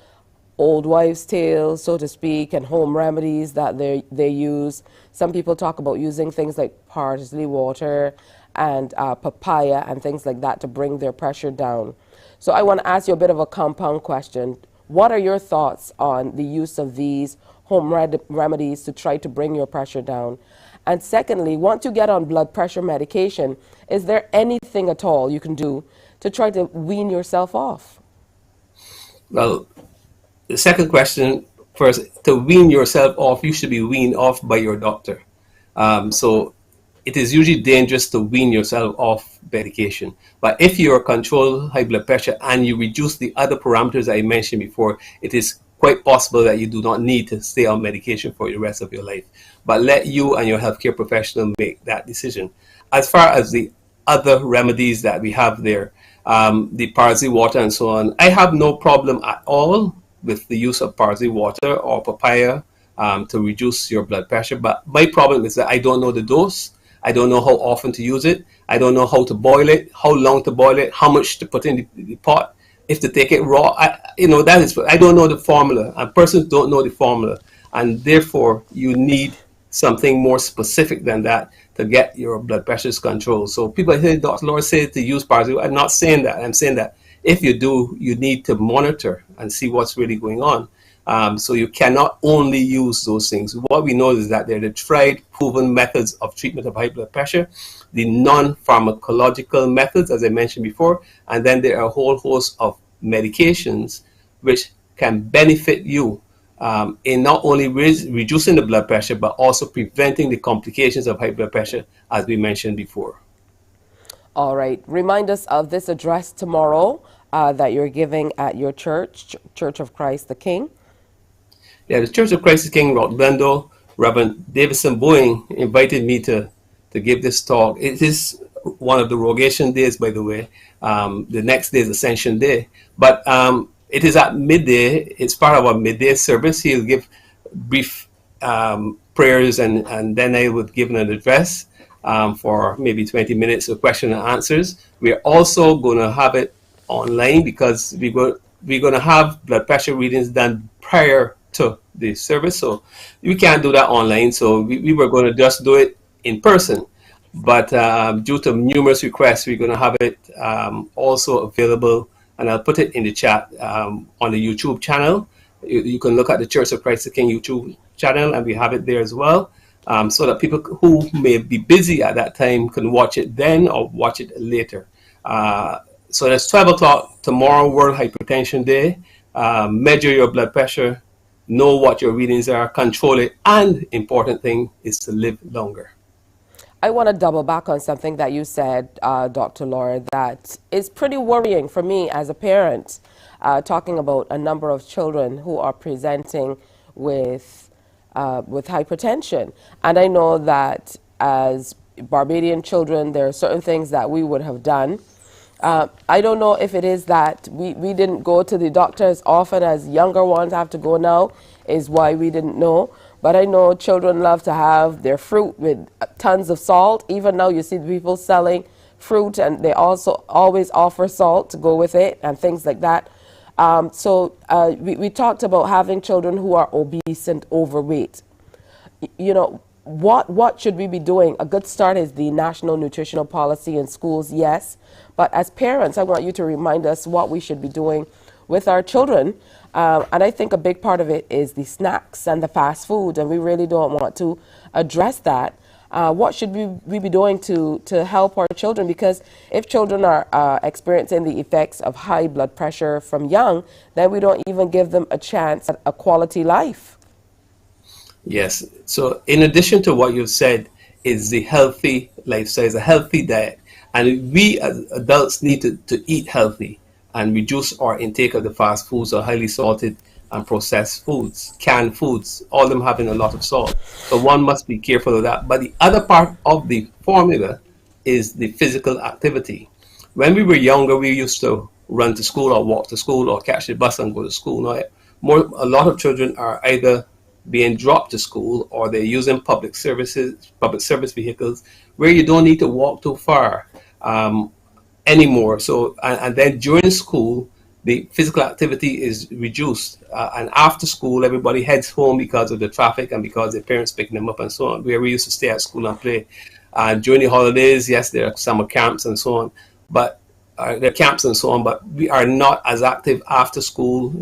old wives' tales, so to speak, and home remedies that they use. Some people talk about using things like parsley water and papaya and things like that to bring their pressure down. So I want to ask you a bit of a compound question. What are your thoughts on the use of these home remedies to try to bring your pressure down? And secondly, once you get on blood pressure medication, is there anything at all you can do to try to wean yourself off? Well, the second question first, to wean yourself off, you should be weaned off by your doctor. So it is usually dangerous to wean yourself off medication. But if you control high blood pressure and you reduce the other parameters I mentioned before, it is quite possible that you do not need to stay on medication for the rest of your life. But let you and your healthcare professional make that decision. As far as the other remedies that we have there, the parsley water and so on, I have no problem at all with the use of parsley water or papaya to reduce your blood pressure. But my problem is that I don't know the dose. I don't know how often to use it. I don't know how to boil it, how long to boil it, how much to put in the pot, if to take it raw. I don't know the formula, and persons don't know the formula, and therefore you need something more specific than that to get your blood pressures controlled. So people say, Dr. Laura said to use parsley. I'm not saying that. I'm saying that if you do, you need to monitor and see what's really going on. So you cannot only use those things. What we know is that they're the tried, proven methods of treatment of high blood pressure, the non-pharmacological methods, as I mentioned before, and then there are a whole host of medications which can benefit you in not only reducing the blood pressure, but also preventing the complications of high blood pressure, as we mentioned before. All right. Remind us of this address tomorrow that you're giving at your church, Church of Christ the King. Yeah, the Church of Christ the King, Rock Glendale. Reverend Davison Boeing invited me to give this talk. It is one of the Rogation days, by the way. The next day is Ascension Day. But it is at midday. It's part of our midday service. He'll give brief prayers, and then I would give an address for maybe 20 minutes of question and answers. We're also going to have it online because we're going to have blood pressure readings done prior to the service. So we can't do that online. So we were going to just do it in person. But due to numerous requests, we're going to have it also available, and I'll put it in the chat on the YouTube channel. You can look at the Church of Christ the King YouTube channel, and we have it there as well, so that people who may be busy at that time can watch it then or watch it later. So that's 12 o'clock tomorrow, World Hypertension Day. Measure your blood pressure, know what your readings are, control it, and important thing is to live longer. I want to double back on something that you said, Dr. Laura, that is pretty worrying for me as a parent, talking about a number of children who are presenting with hypertension. And I know that as Barbadian children, there are certain things that we would have done. I don't know if it is that we didn't go to the doctor as often as younger ones have to go now, is why we didn't know. But I know children love to have their fruit with tons of salt. Even now you see people selling fruit and they also always offer salt to go with it and things like that. So we talked about having children who are obese and overweight. You know, what should we be doing? A good start is the National Nutritional Policy in schools, yes. But as parents, I want you to remind us what we should be doing with our children. And I think a big part of it is the snacks and the fast food, and we really don't want to address that. What should we be doing to help our children? Because if children are experiencing the effects of high blood pressure from young, then we don't even give them a chance at a quality life. Yes. So in addition to what you've said is the healthy lifestyle, is a healthy diet. And we as adults need to eat healthy and reduce our intake of the fast foods or highly salted and processed foods, canned foods, all of them having a lot of salt. So one must be careful of that. But the other part of the formula is the physical activity. When we were younger, we used to run to school or walk to school or catch the bus and go to school. Now, a lot of children are either being dropped to school or they're using public service vehicles where you don't need to walk too far anymore. So, and then during school, the physical activity is reduced. And after school, everybody heads home because of the traffic and because their parents picking them up and so on, where we used to stay at school and play. During the holidays, yes, there are summer camps and so on, but there are camps and so on, but we are not as active after school,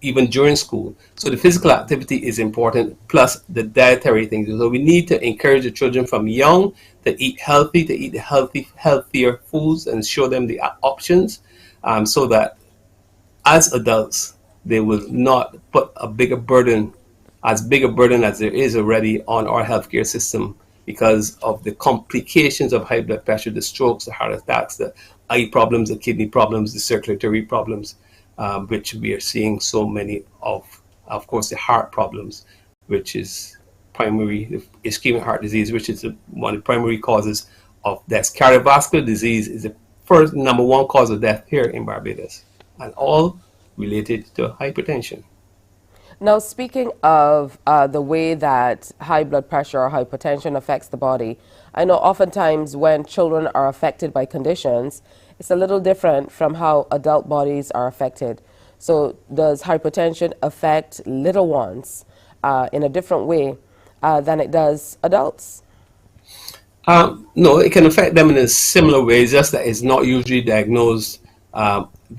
even during school. So the physical activity is important, plus the dietary things. So we need to encourage the children from young to eat healthy, to eat the healthier foods and show them the options, so that as adults, they will not put as big a burden as there is already on our healthcare system because of the complications of high blood pressure, the strokes, the heart attacks, the eye problems, the kidney problems, the circulatory problems, which we are seeing so many of. Of course, the heart problems, which is primary ischemic heart disease, which is one of the primary causes of death. Cardiovascular disease is the number one cause of death here in Barbados, and all related to hypertension. Now, speaking of the way that high blood pressure or hypertension affects the body, I know oftentimes when children are affected by conditions, it's a little different from how adult bodies are affected. So does hypertension affect little ones in a different way than it does adults? No, it can affect them in a similar way, just that it's not usually diagnosed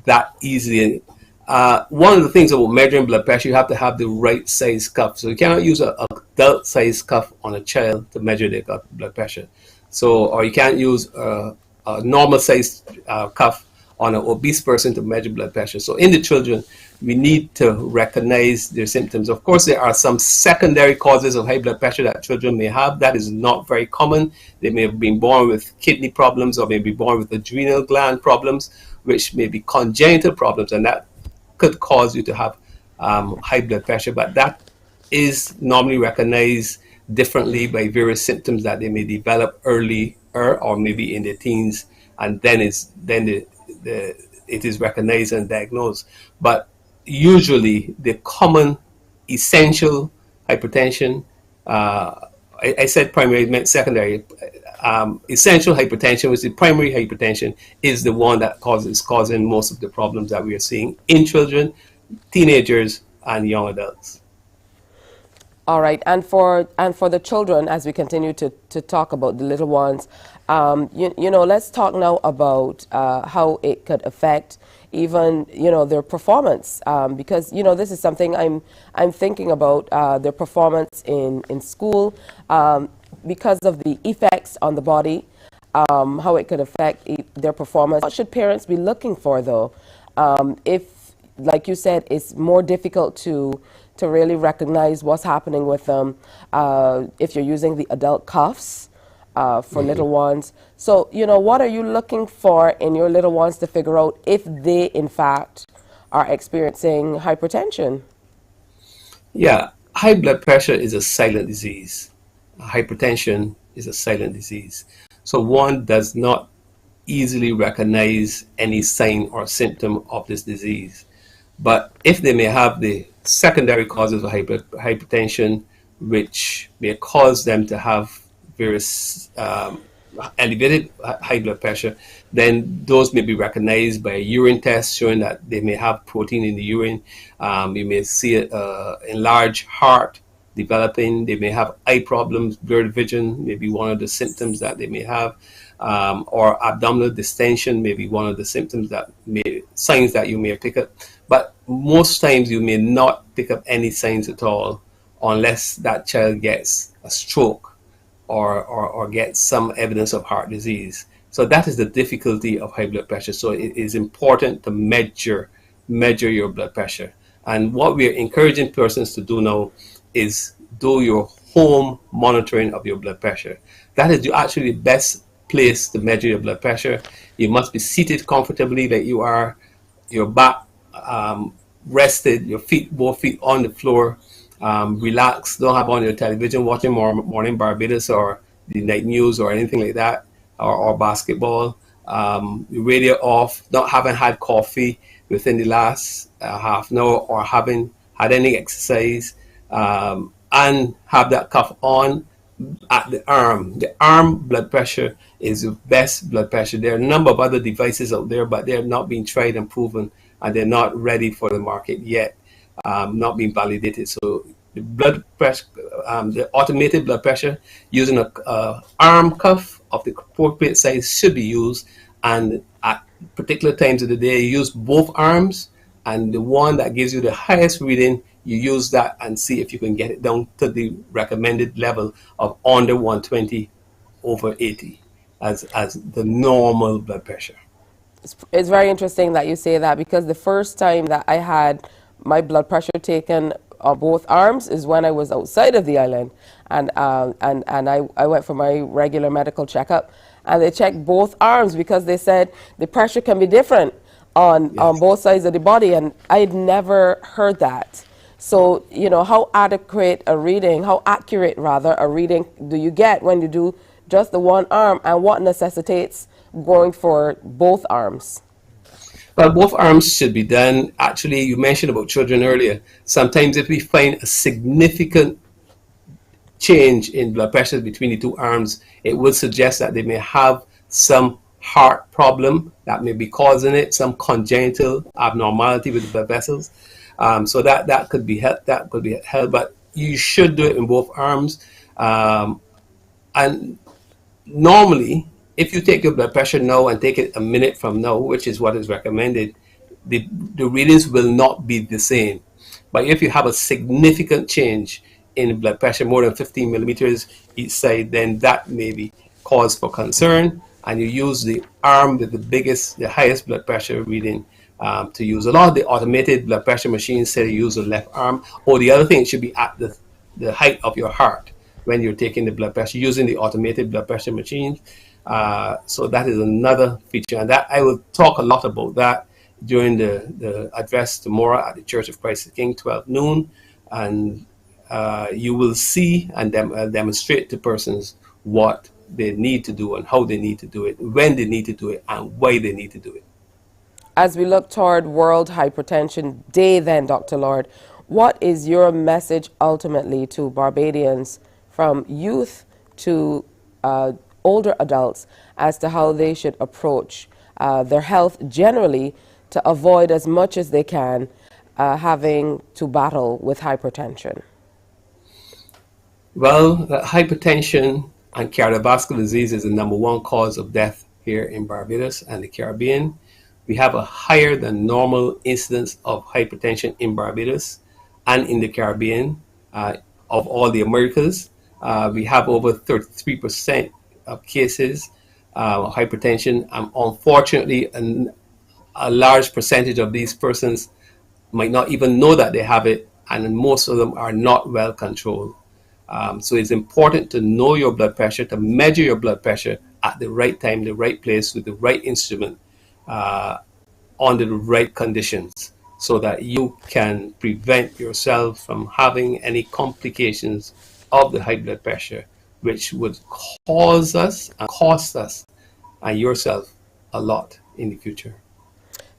that easily. One of the things about measuring blood pressure, you have to have the right size cuff. So you cannot use an adult size cuff on a child to measure their blood pressure. So, or you can't use a normal size cuff on an obese person to measure blood pressure. So in the children, we need to recognize their symptoms. Of course, there are some secondary causes of high blood pressure that children may have. That is not very common. They may have been born with kidney problems or may be born with adrenal gland problems, which may be congenital problems, and that could cause you to have high blood pressure. But that is normally recognized differently by various symptoms that they may develop earlier or maybe in their teens, and then it is recognized and diagnosed. But usually the common essential hypertension, I said primary, meant secondary. Essential hypertension, which is primary hypertension, is the one that is causing most of the problems that we are seeing in children, teenagers, and young adults. All right, and for the children, as we continue to talk about the little ones, you know, let's talk now about how it could affect even, you know, their performance, because, you know, this is something I'm thinking about, their performance in school, because of the effects on the body, how it could affect their performance. What should parents be looking for, though, if, like you said, it's more difficult to really recognize what's happening with them if you're using the adult cuffs? for little ones. So, what are you looking for in your little ones to figure out if they, in fact, are experiencing hypertension? Yeah, high blood pressure is a silent disease. Hypertension is a silent disease. So one does not easily recognize any sign or symptom of this disease. But if they may have the secondary causes of hypertension, which may cause them to have various elevated high blood pressure, then those may be recognized by a urine test showing that they may have protein in the urine. You may see an enlarged heart developing. They may have eye problems, blurred vision may be one of the symptoms that they may have, or abdominal distension may be one of the symptoms signs that you may pick up. But most times you may not pick up any signs at all unless that child gets a stroke or gets some evidence of heart disease. So that is the difficulty of high blood pressure. So it is important to measure your blood pressure. And what we are encouraging persons to do now is do your home monitoring of your blood pressure. That is actually the best place to measure your blood pressure. You must be seated comfortably like you are, your back rested, both feet on the floor, relax, don't have on your television watching Mornin Barbados or the night news or anything like that, or basketball. Radio off, not having had coffee within the last half an hour or having had any exercise, and have that cuff on at the arm. The arm blood pressure is the best blood pressure. There are a number of other devices out there, but they're not being tried and proven, and they're not ready for the market yet, not being validated. So the blood pressure, the automated blood pressure using a arm cuff of the appropriate size should be used, and at particular times of the day, use both arms, and the one that gives you the highest reading, you use that and see if you can get it down to the recommended level of under 120/80 as the normal blood pressure. It's very interesting that you say that, because the first time that I had my blood pressure taken on both arms is when I was outside of the island, and I went for my regular medical checkup, and they checked both arms because they said the pressure can be different on both sides of the body, and I had never heard that. So, how accurate a reading do you get when you do just the one arm, and what necessitates going for both arms? Well, both arms should be done. Actually, you mentioned about children earlier. Sometimes if we find a significant change in blood pressure between the two arms, it would suggest that they may have some heart problem that may be causing it, some congenital abnormality with the blood vessels. So that could be helped. But you should do it in both arms. And normally, if you take your blood pressure now and take it a minute from now, which is what is recommended, the readings will not be the same. But if you have a significant change in blood pressure, more than 15 millimeters each side, then that may be cause for concern, and you use the arm with the highest blood pressure reading to use. A lot of the automated blood pressure machines say to use the left arm, or the other thing, it should be at the height of your heart when you're taking the blood pressure using the automated blood pressure machines. So that is another feature, and that I will talk a lot about that during the address tomorrow at the Church of Christ the King, 12 noon, and you will see and demonstrate to persons what they need to do and how they need to do it, when they need to do it, and why they need to do it. As we look toward World Hypertension Day then, Dr. Lord, what is your message ultimately to Barbadians, from youth to older adults, as to how they should approach their health generally to avoid as much as they can having to battle with hypertension? Well, hypertension and cardiovascular disease is the #1 cause of death here in Barbados and the Caribbean. We have a higher than normal incidence of hypertension in Barbados and in the Caribbean of all the Americas. We have over 33% of cases of hypertension, and unfortunately a large percentage of these persons might not even know that they have it, and most of them are not well controlled. So it's important to know your blood pressure, to measure your blood pressure at the right time, the right place, with the right instrument, under the right conditions, so that you can prevent yourself from having any complications of the high blood pressure, which would cause us and cost us and yourself a lot in the future.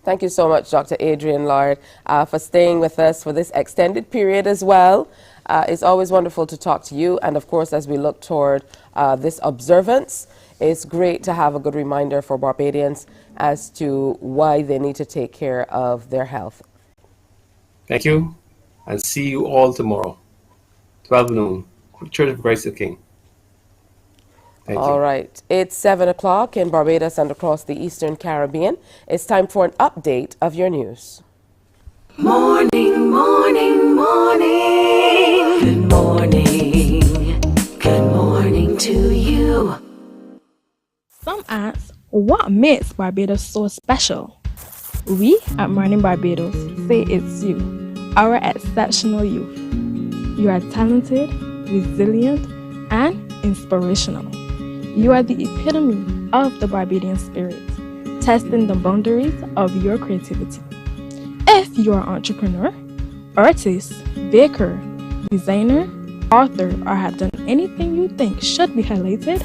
Thank you so much, Dr. Adrian Lard, for staying with us for this extended period as well. It's always wonderful to talk to you. And of course, as we look toward this observance, it's great to have a good reminder for Barbadians as to why they need to take care of their health. Thank you, and see you all tomorrow, 12 noon, Church of Christ the King. Thank you. All right. It's 7 o'clock in Barbados and across the Eastern Caribbean. It's time for an update of your news. Morning, morning, morning. Good morning. Good morning to you. Some ask, what makes Barbados so special? We at Mornin Barbados say it's you, our exceptional youth. You are talented, resilient, and inspirational. You are the epitome of the Barbadian spirit, testing the boundaries of your creativity. If you are an entrepreneur, artist, baker, designer, author, or have done anything you think should be highlighted,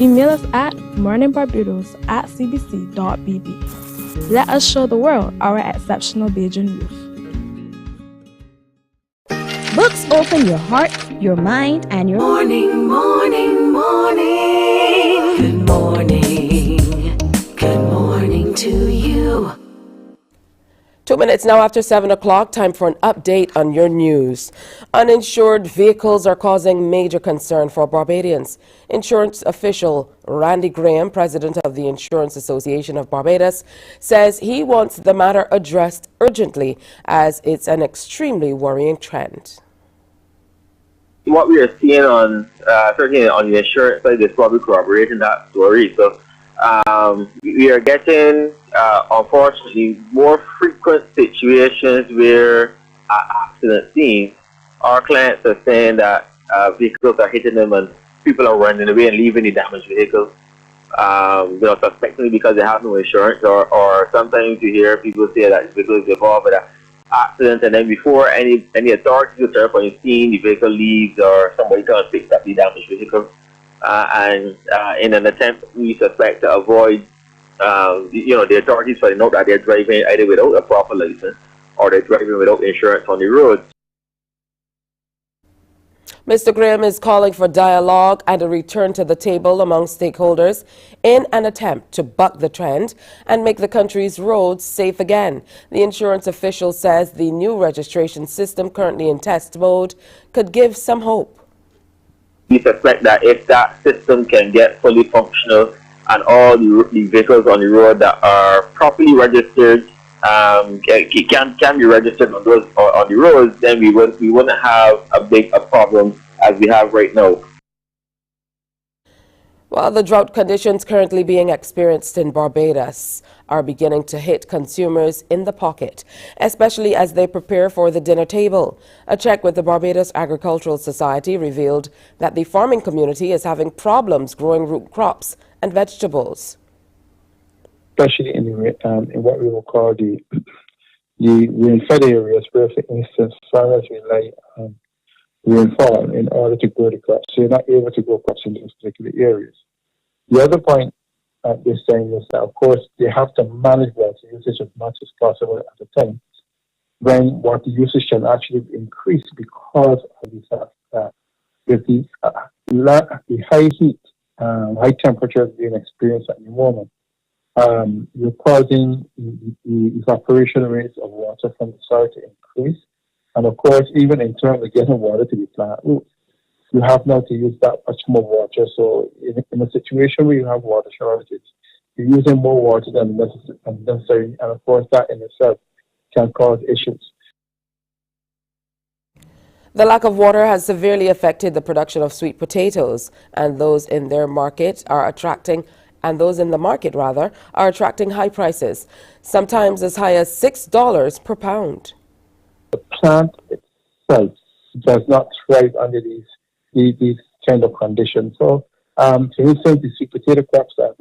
email us at morninbarbados@cbc.bb. Let us show the world our exceptional Bajan youth. Books open your heart, your mind, and your morning, morning, morning. Good morning. Good morning to you. 2 minutes now after 7 o'clock, time for an update on your news. Uninsured vehicles are causing major concern for Barbadians. Insurance official Randy Graham, president of the Insurance Association of Barbados, says he wants the matter addressed urgently as it's an extremely worrying trend. What we are seeing on, certainly on the insurance side, is probably corroborating that story. So we are getting, unfortunately, more frequent situations where at accident scenes, our clients are saying that vehicles are hitting them and people are running away and leaving the damaged vehicles, suspectingly because they have no insurance, or sometimes you hear people say that the vehicle is involved with an accident, and then before any authorities will turn up on the scene, the vehicle leaves or somebody comes picks up the damaged vehicle. And in an attempt, we suspect to avoid, the authorities finding out that they're driving either without a proper license or they're driving without insurance on the road. Mr. Graham is calling for dialogue and a return to the table among stakeholders in an attempt to buck the trend and make the country's roads safe again. The insurance official says the new registration system currently in test mode could give some hope. We suspect that if that system can get fully functional and all the vehicles on the road that are properly registered can be registered on those on the roads, then we wouldn't have a problem as we have right now. Well, the drought conditions currently being experienced in Barbados are beginning to hit consumers in the pocket, especially as they prepare for the dinner table. A check with the Barbados Agricultural Society revealed that the farming community is having problems growing root crops and vegetables. Especially in what we will call the rain-fed areas, where, for instance, farmers rely on rainfall in order to grow the crops. So you're not able to grow crops in those particular areas. The other point at this time is that, of course, they have to manage water usage as much as possible at the time when water usage can actually increase because of the fact that with the high heat, high temperatures being experienced at the moment, you're causing the evaporation rates of water from the soil to increase. And of course, even in terms of getting water to the plant roots, you have now to use that much more water. So in a situation where you have water shortages, you're using more water than necessary. And of course, that in itself can cause issues. The lack of water has severely affected the production of sweet potatoes, and those in the market are attracting high prices, sometimes as high as $6 per pound. The plant itself does not thrive under these these kind of conditions. So, for instance, the sweet potato crops that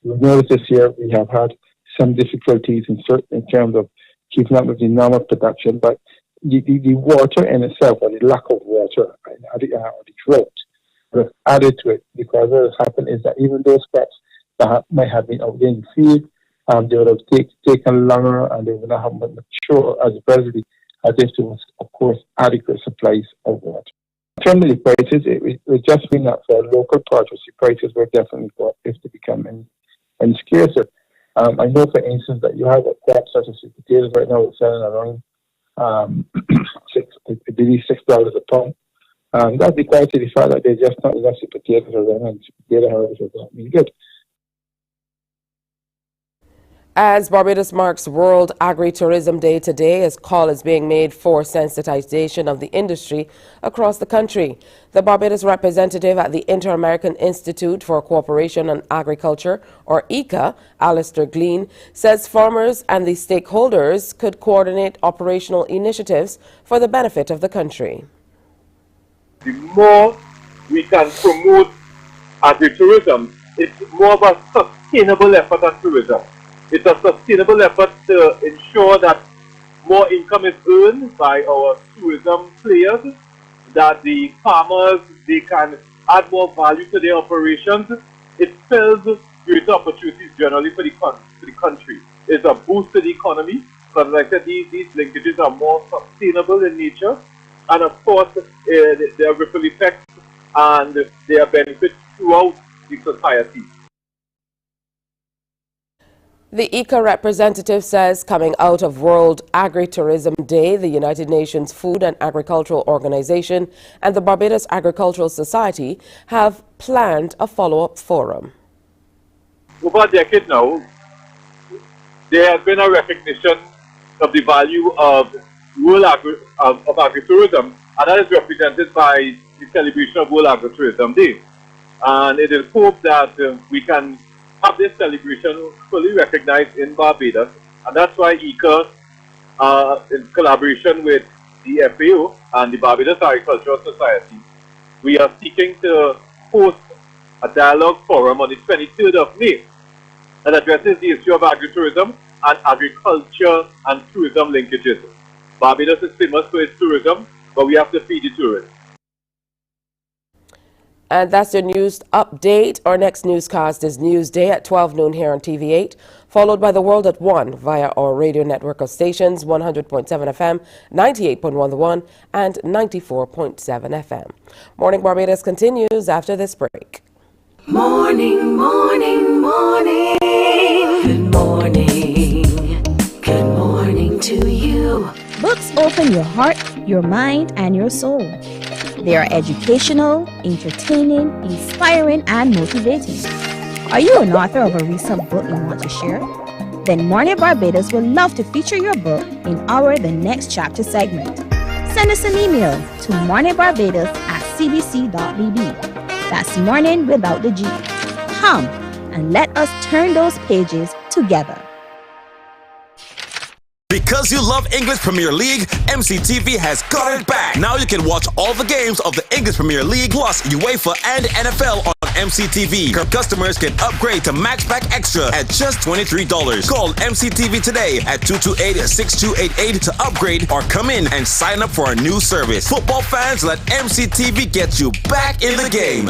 we noticed this year, we have had some difficulties in terms of keeping up with the normal production, but the water in itself, or the lack of water, or the drought, was added to it, because what has happened is that even those crops that might have been out in the field, they would have taken longer, and they would not have mature as readily as if there was, of course, adequate supplies of water. In terms of the prices, it was just been that for local produce, the prices were definitely going to become and scarcer. I know, for instance, that you have a crop such as sweet potatoes right now, it's selling around $6 a pound. That's because of the fact that there's just not enough sweet potatoes around, and sweet potato harvest is not really good. As Barbados marks World Agri-tourism Day today, a call is being made for sensitization of the industry across the country. The Barbados representative at the Inter-American Institute for Cooperation on Agriculture, or ICA, Alistair Glean, says farmers and the stakeholders could coordinate operational initiatives for the benefit of the country. The more we can promote agri-tourism, it's more of a sustainable effort on tourism. It's a sustainable effort to ensure that more income is earned by our tourism players, that the farmers, they can add more value to their operations. It spells greater opportunities generally for the country. It's a boost to the economy, because like I said, these linkages are more sustainable in nature, and of course there are ripple effects and there are benefits throughout the society. The ICA representative says coming out of World Agri-tourism Day, the United Nations Food and Agricultural Organization and the Barbados Agricultural Society have planned a follow-up forum. Over a decade now, there has been a recognition of the value of agri-tourism, and that is represented by the celebration of World Agri-tourism Day. And it is hoped that we can have this celebration fully recognized in Barbados, and that's why ICA, in collaboration with the FAO and the Barbados Agricultural Society, we are seeking to host a dialogue forum on the 23rd of May that addresses the issue of agri-tourism and agriculture and tourism linkages. Barbados is famous for its tourism, but we have to feed the tourists. And that's your news update. Our next newscast is Newsday at 12 noon here on TV8, followed by The World at 1 via our radio network of stations, 100.7 FM, 98.1 The One, and 94.7 FM. Morning Barbados continues after this break. Morning, morning, morning. Good morning. Good morning to you. Books open your heart, your mind, and your soul. They are educational, entertaining, inspiring, and motivating. Are you an author of a recent book you want to share? Then Mornin Barbados would love to feature your book in our The Next Chapter segment. Send us an email to morninbarbados@cbc.bb. That's morning without the G. Come and let us turn those pages together. Because you love English Premier League, MCTV has got it back. Now you can watch all the games of the English Premier League plus UEFA and NFL on MCTV. Customers can upgrade to Max Pack Extra at just $23. Call MCTV today at 228-6288 to upgrade or come in and sign up for our new service. Football fans, let MCTV get you back in the game.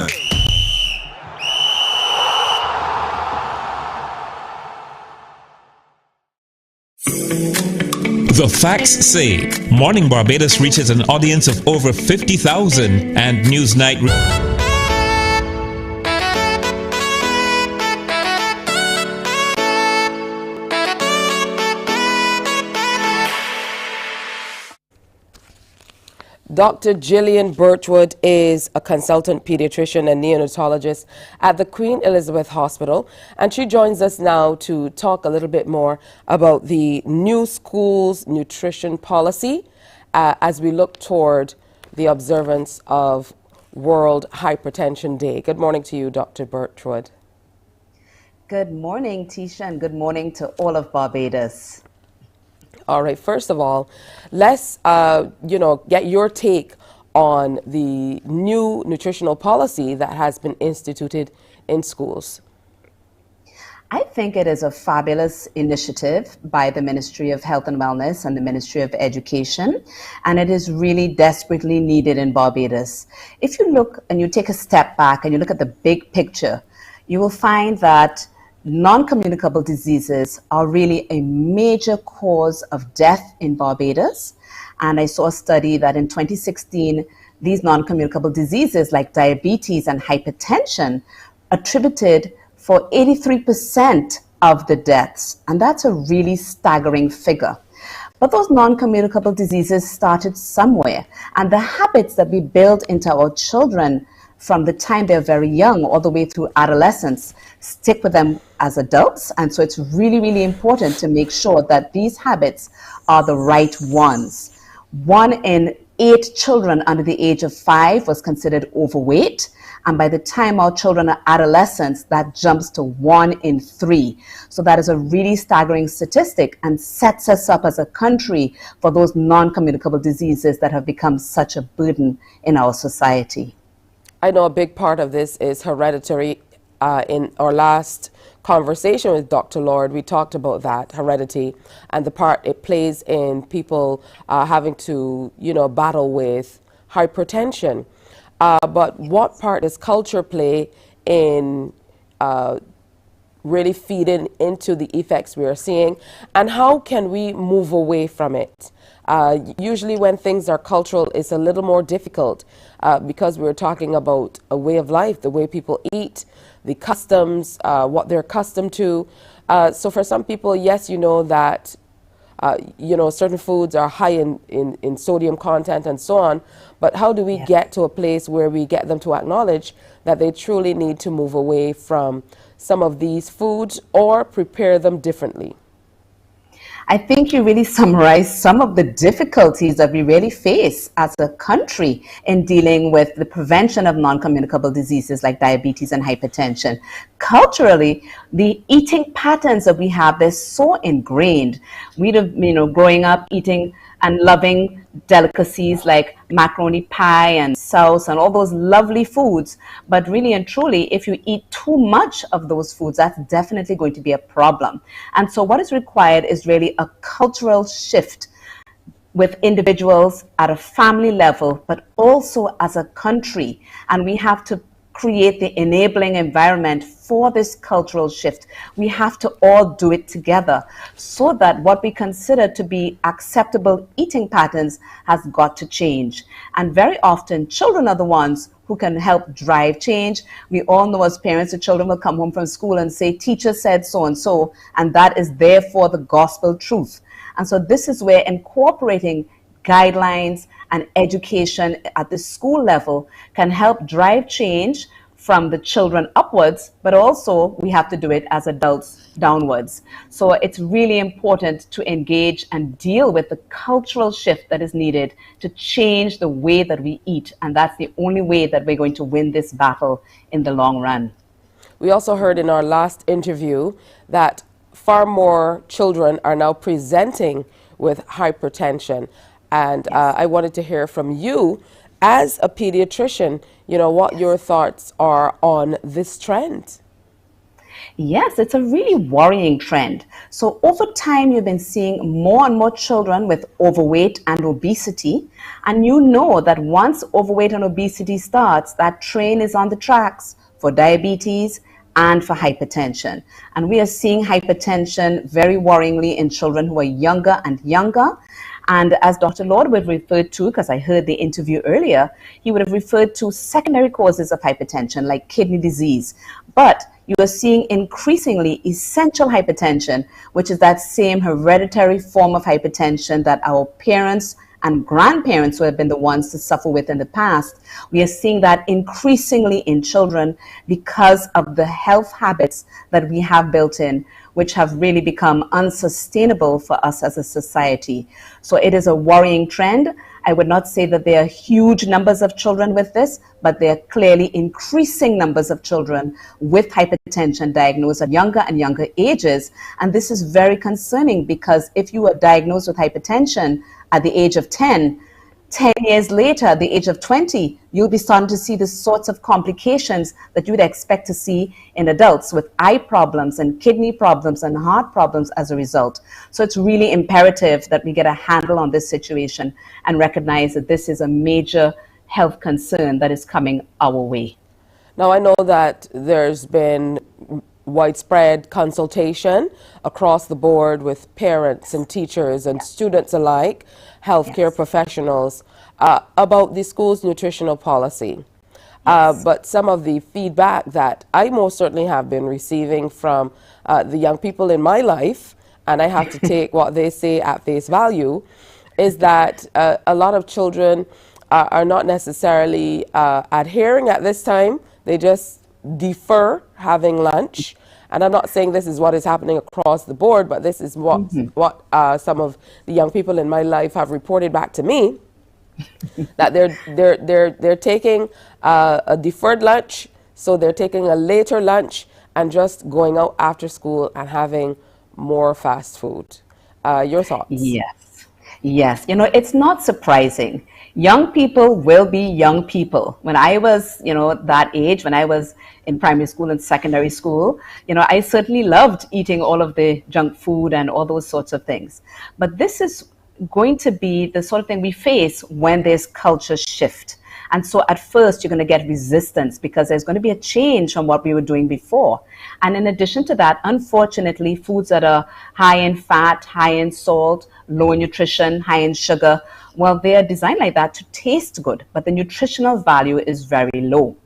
The facts say Morning Barbados reaches an audience of over 50,000 and Newsnight. Dr. Gillian Birchwood is a consultant pediatrician and neonatologist at the Queen Elizabeth Hospital, and she joins us now to talk a little bit more about the new school's nutrition policy as we look toward the observance of World Hypertension Day. Good morning to you, Dr. Birchwood. Good morning, Tisha, and good morning to all of Barbados. All right, first of all, let's, get your take on the new nutritional policy that has been instituted in schools? I think it is a fabulous initiative by the Ministry of Health and Wellness and the Ministry of Education, and it is really desperately needed in Barbados. If you look and you take a step back and you look at the big picture, you will find that non-communicable diseases are really a major cause of death in Barbados. And I saw a study that in 2016, these non-communicable diseases like diabetes and hypertension attributed for 83% of the deaths. And that's a really staggering figure. But those non-communicable diseases started somewhere. And the habits that we build into our children from the time they're very young all the way through adolescence stick with them as adults. And so it's really, really important to make sure that these habits are the right ones. 1 in 8 children under the age of 5 was considered overweight. And by the time our children are adolescents, that jumps to 1 in 3. So that is a really staggering statistic and sets us up as a country for those non-communicable diseases that have become such a burden in our society. I know a big part of this is hereditary. In our last conversation with Dr. Lord, we talked about that, heredity, and the part it plays in people having to, battle with hypertension. But what part does culture play in really feeding into the effects we are seeing, and how can we move away from it? Usually when things are cultural, it's a little more difficult because we're talking about a way of life, the way people eat, the customs, what they're accustomed to. So for some people, yes, that certain foods are high in sodium content and so on, but how do we get to a place where we get them to acknowledge that they truly need to move away from some of these foods or prepare them differently? I think you really summarized some of the difficulties that we really face as a country in dealing with the prevention of non-communicable diseases like diabetes and hypertension. Culturally, the eating patterns that we have, they're so ingrained. We'd have, growing up eating and loving delicacies like macaroni pie and sauce and all those lovely foods. But really and truly, if you eat too much of those foods, that's definitely going to be a problem. And so what is required is really a cultural shift with individuals at a family level, but also as a country. And we have to create the enabling environment for this cultural shift. We have to all do it together so that what we consider to be acceptable eating patterns has got to change. And very often, children are the ones who can help drive change. We all know as parents, the children will come home from school and say, teacher said so and so, and that is therefore the gospel truth. And so this is where incorporating guidelines and education at the school level can help drive change from the children upwards, but also we have to do it as adults downwards. So it's really important to engage and deal with the cultural shift that is needed to change the way that we eat. And that's the only way that we're going to win this battle in the long run. We also heard in our last interview that far more children are now presenting with hypertension. And I wanted to hear from you as a pediatrician, what your thoughts are on this trend. Yes, it's a really worrying trend. So over time, you've been seeing more and more children with overweight and obesity. And you know that once overweight and obesity starts, that train is on the tracks for diabetes and for hypertension. And we are seeing hypertension very worryingly in children who are younger and younger. And as Dr. Lord would have referred to, because I heard the interview earlier, he would have referred to secondary causes of hypertension like kidney disease. But you are seeing increasingly essential hypertension, which is that same hereditary form of hypertension that our parents and grandparents who have been the ones to suffer with in the past. We are seeing that increasingly in children because of the health habits that we have built in, which have really become unsustainable for us as a society. So it is a worrying trend. I would not say that there are huge numbers of children with this, but there are clearly increasing numbers of children with hypertension diagnosed at younger and younger ages. And this is very concerning because if you are diagnosed with hypertension at the age of 10, 10 years later, at the age of 20, you'll be starting to see the sorts of complications that you would expect to see in adults with eye problems and kidney problems and heart problems as a result. So it's really imperative that we get a handle on this situation and recognize that this is a major health concern that is coming our way. Now, I know that there's been widespread consultation across the board with parents and teachers and students alike, healthcare professionals, about the school's nutritional policy. But some of the feedback that I most certainly have been receiving from the young people in my life, and I have to take what they say at face value, is that a lot of children are not necessarily adhering at this time. They just defer having lunch. And I'm not saying this is what is happening across the board, but this is what some of the young people in my life have reported back to me, that they're taking a deferred lunch, so they're taking a later lunch and just going out after school and having more fast food. Your thoughts? Yes, you know, it's not surprising. Young people will be young people. When I was, that age, when I was in primary school and secondary school, I certainly loved eating all of the junk food and all those sorts of things. But this is going to be the sort of thing we face when there's culture shift. And so at first you're going to get resistance because there's going to be a change from what we were doing before. And in addition to that, unfortunately, foods that are high in fat, high in salt, low in nutrition, high in sugar, well, they are designed like that to taste good, but the nutritional value is very low.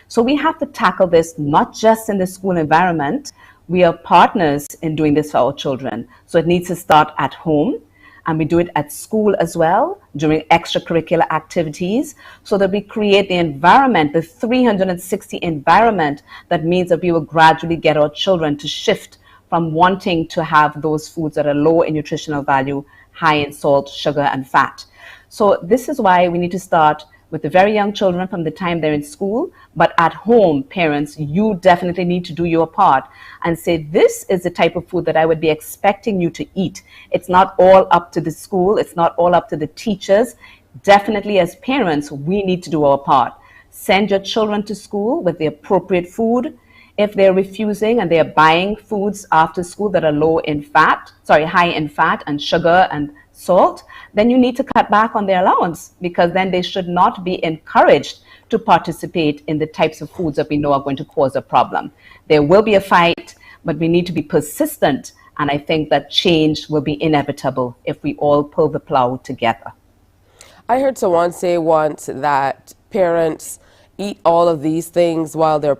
So we have to tackle this not just in the school environment. We are partners in doing this for our children. So it needs to start at home. And we do it at school as well, during extracurricular activities, so that we create the environment, the 360 environment, that means that we will gradually get our children to shift from wanting to have those foods that are low in nutritional value, high in salt, sugar, and fat. So this is why we need to start with the very young children from the time they're in school, but at home, parents, you definitely need to do your part and say, this is the type of food that I would be expecting you to eat. It's not all up to the school. It's not all up to the teachers. Definitely as parents, we need to do our part. Send your children to school with the appropriate food. If they're refusing and they're buying foods after school that are high in fat and sugar and salt, then you need to cut back on their allowance, because then they should not be encouraged to participate in the types of foods that we know are going to cause a problem. There will be a fight, but we need to be persistent, and I think that change will be inevitable if we all pull the plow together. I heard someone say once that parents eat all of these things while they're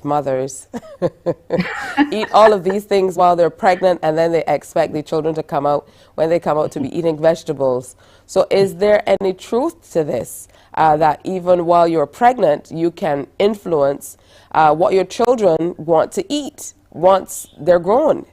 mothers eat all of these things while they're pregnant, and then they expect the children to come out when they come out to be eating vegetables. So is there any truth to this, that even while you're pregnant, you can influence what your children want to eat once they're grown?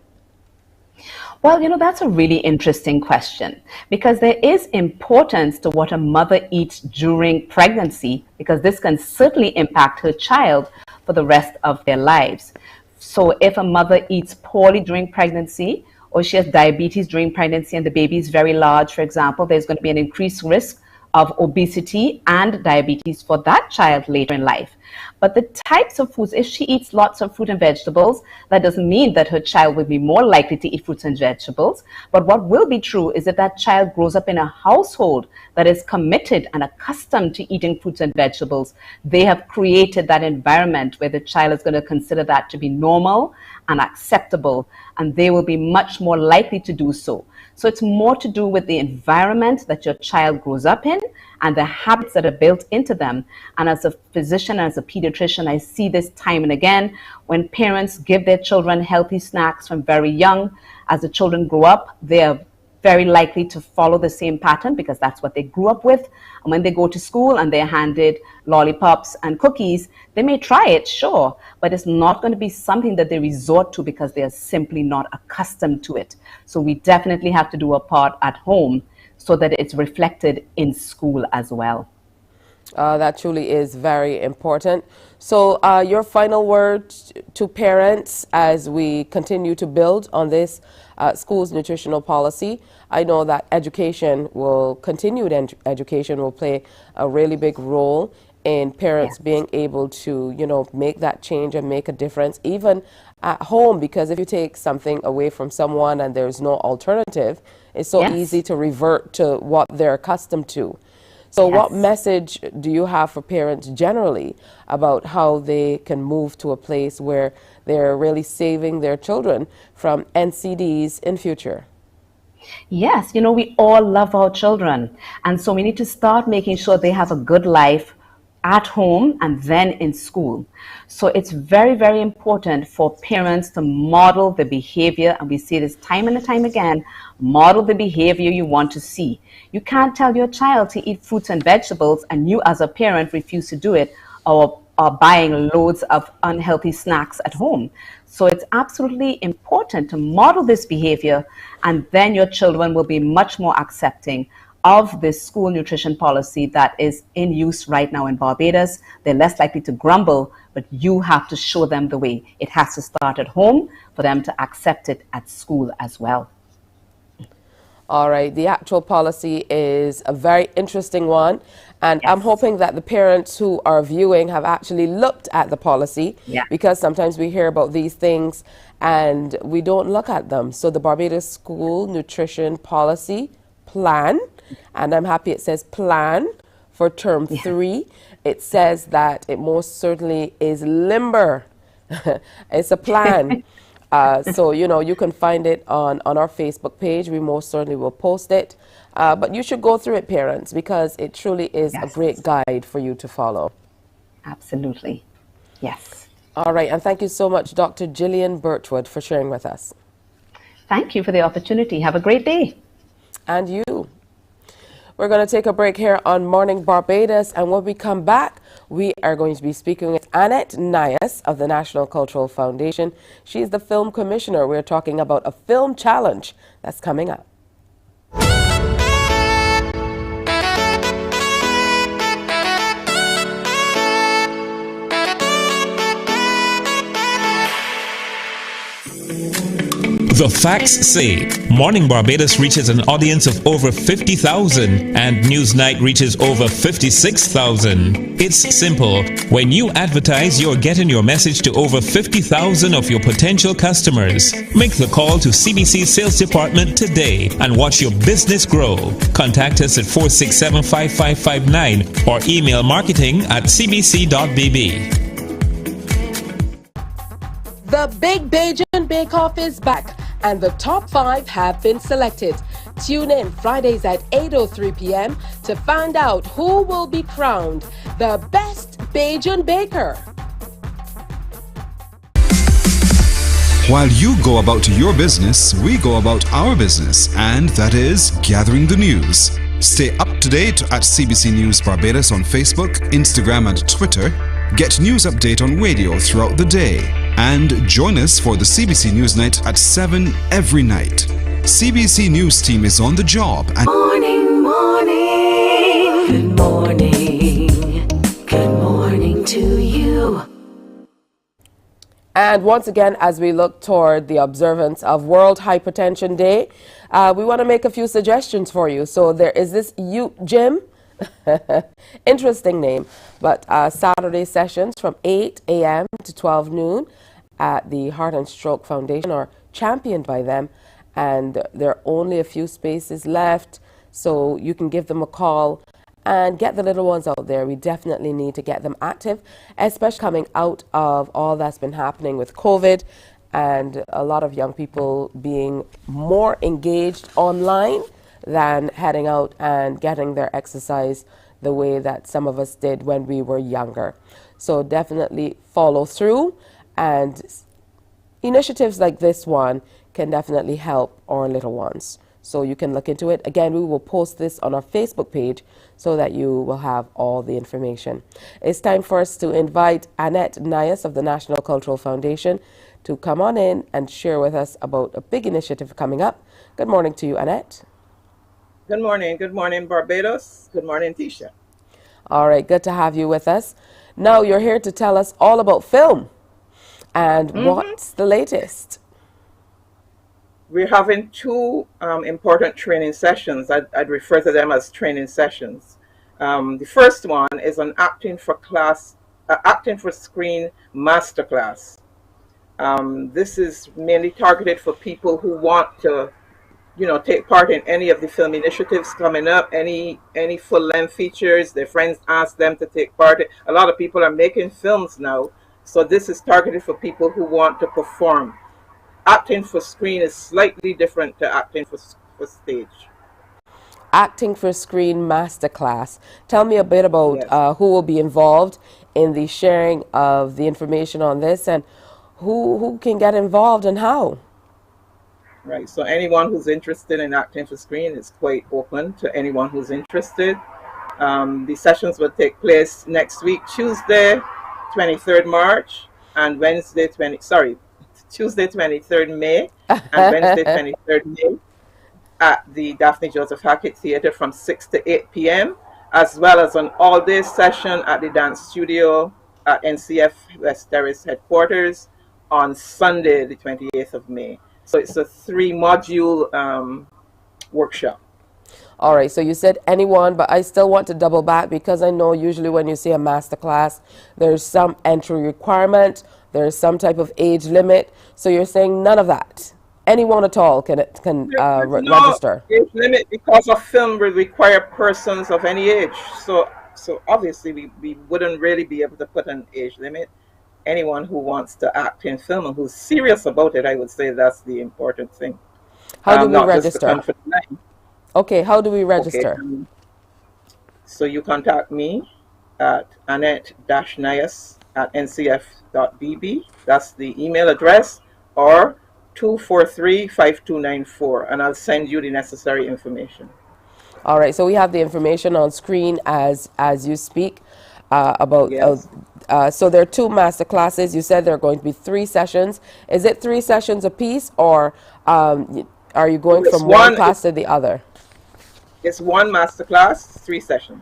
Well, that's a really interesting question, because there is importance to what a mother eats during pregnancy, because this can certainly impact her child for the rest of their lives. So if a mother eats poorly during pregnancy, or she has diabetes during pregnancy and the baby is very large, for example, there's going to be an increased risk of obesity and diabetes for that child later in life. But the types of foods, if she eats lots of fruit and vegetables, that doesn't mean that her child will be more likely to eat fruits and vegetables. But what will be true is that that child grows up in a household that is committed and accustomed to eating fruits and vegetables. They have created that environment where the child is going to consider that to be normal and acceptable, and they will be much more likely to do so. So it's more to do with the environment that your child grows up in and the habits that are built into them. And as a physician, as a pediatrician, I see this time and again when parents give their children healthy snacks from very young. As the children grow up, they are very likely to follow the same pattern because that's what they grew up with. And when they go to school and they're handed lollipops and cookies, they may try it, sure, but it's not going to be something that they resort to because they are simply not accustomed to it. So we definitely have to do our part at home so that it's reflected in school as well. That truly is very important. So your final word to parents as we continue to build on this school's nutritional policy. I know that education will, continued education will play a really big role in parents being able to, you know, make that change and make a difference, even at home, because if you take something away from someone and there's no alternative, it's so easy to revert to what they're accustomed to. So what message do you have for parents generally about how they can move to a place where they're really saving their children from NCDs in future? Yes, you know, we all love our children. And so we need to start making sure they have a good life at home and then in school. So it's very, very important for parents to model the behavior, and we see this time and time again, model the behavior you want to see. You can't tell your child to eat fruits and vegetables and you as a parent refuse to do it, or are buying loads of unhealthy snacks at home. So it's absolutely important to model this behavior, and then your children will be much more accepting of this school nutrition policy that is in use right now in Barbados. They're less likely to grumble, but you have to show them the way. It has to start at home for them to accept it at school as well. All right, the actual policy is a very interesting one, and I'm hoping that the parents who are viewing have actually looked at the policy, because sometimes we hear about these things and we don't look at them. So the Barbados School Nutrition Policy Plan, and I'm happy it says plan for term 3. It says that it most certainly is limber. It's a plan. So, you know, you can find it on our Facebook page. We most certainly will post it. But you should go through it, parents, because it truly is a great guide for you to follow. Absolutely. Yes. All right. And thank you so much, Dr. Gillian Birchwood, for sharing with us. Thank you for the opportunity. Have a great day. And you. We're going to take a break here on Morning Barbados, and when we come back, we are going to be speaking with Annette Nias of the National Cultural Foundation. She's the film commissioner. We're talking about a film challenge that's coming up. The facts say Morning Barbados reaches an audience of over 50,000 and Newsnight reaches over 56,000. It's simple. When you advertise, you're getting your message to over 50,000 of your potential customers. Make the call to CBC Sales Department today and watch your business grow. Contact us at 467-5559 or email marketing@cbc.bb. The Big Bajan Bake Off is back, and the top 5 have been selected. Tune in Fridays at 8:03 p.m. to find out who will be crowned the best Bajan baker. While you go about your business, we go about our business, and that is gathering the news. Stay up to date at CBC News Barbados on Facebook, Instagram, and Twitter. Get news update on radio throughout the day. And join us for the CBC News Night at 7 every night. CBC News team is on the job. And Morning, morning. Good morning. Good morning to you. And once again, as we look toward the observance of World Hypertension Day, we want to make a few suggestions for you. So there is this Youth Gym. Interesting name, but Saturday sessions from 8 a.m. to 12 noon at the Heart and Stroke Foundation are championed by them, and there are only a few spaces left, so you can give them a call and get the little ones out there. We definitely need to get them active, especially coming out of all that's been happening with COVID and a lot of young people being more engaged online than heading out and getting their exercise the way that some of us did when we were younger. So definitely follow through, and initiatives like this one can definitely help our little ones. So you can look into it. Again, we will post this on our Facebook page so that you will have all the information. It's time for us to invite Annette Nias of the National Cultural Foundation to come on in and share with us about a big initiative coming up. Good morning to you, Annette. Good morning. Good morning, Barbados. Good morning, Tisha. All right, good to have you with us. Now you're here to tell us all about film and what's the latest? We're having two important training sessions. I'd refer to them as training sessions. The first one is an acting for screen masterclass. This is mainly targeted for people who want to, take part in any of the film initiatives coming up, any full-length features. Their friends ask them to take part. A lot of people are making films now, so this is targeted for people who want to perform. Acting for screen is slightly different to acting for stage. Acting for Screen Masterclass. Tell me a bit about who will be involved in the sharing of the information on this, and who can get involved and how. Right, so anyone who's interested in acting for screen is quite open to anyone who's interested. The sessions will take place next week, Tuesday, 23rd March, and Tuesday, 23rd May, and Wednesday, 23rd May, at the Daphne Joseph Hackett Theatre from 6 to 8 p.m., as well as an all-day session at the Dance Studio at NCF West Terrace headquarters on Sunday, the 28th of May. So it's a 3-module workshop. All right, so you said anyone, but I still want to double back because I know usually when you say a master class, there's some entry requirement, there's some type of age limit. So you're saying none of that. Anyone at all can register. Age limit because a film will require persons of any age. So obviously we wouldn't really be able to put an age limit. Anyone who wants to act in film and who's serious about it, I would say that's the important thing. How do we register? Okay, how do we register? Okay, so you contact me at annette-nias@ncf.bb. That's the email address, or 243-5294, and I'll send you the necessary information. All right, so we have the information on screen as you speak about. So there are 2 master classes. You said there are going to be 3 sessions. Is it 3 sessions apiece, or are you going from one class to the other? It's 1 master class, 3 sessions.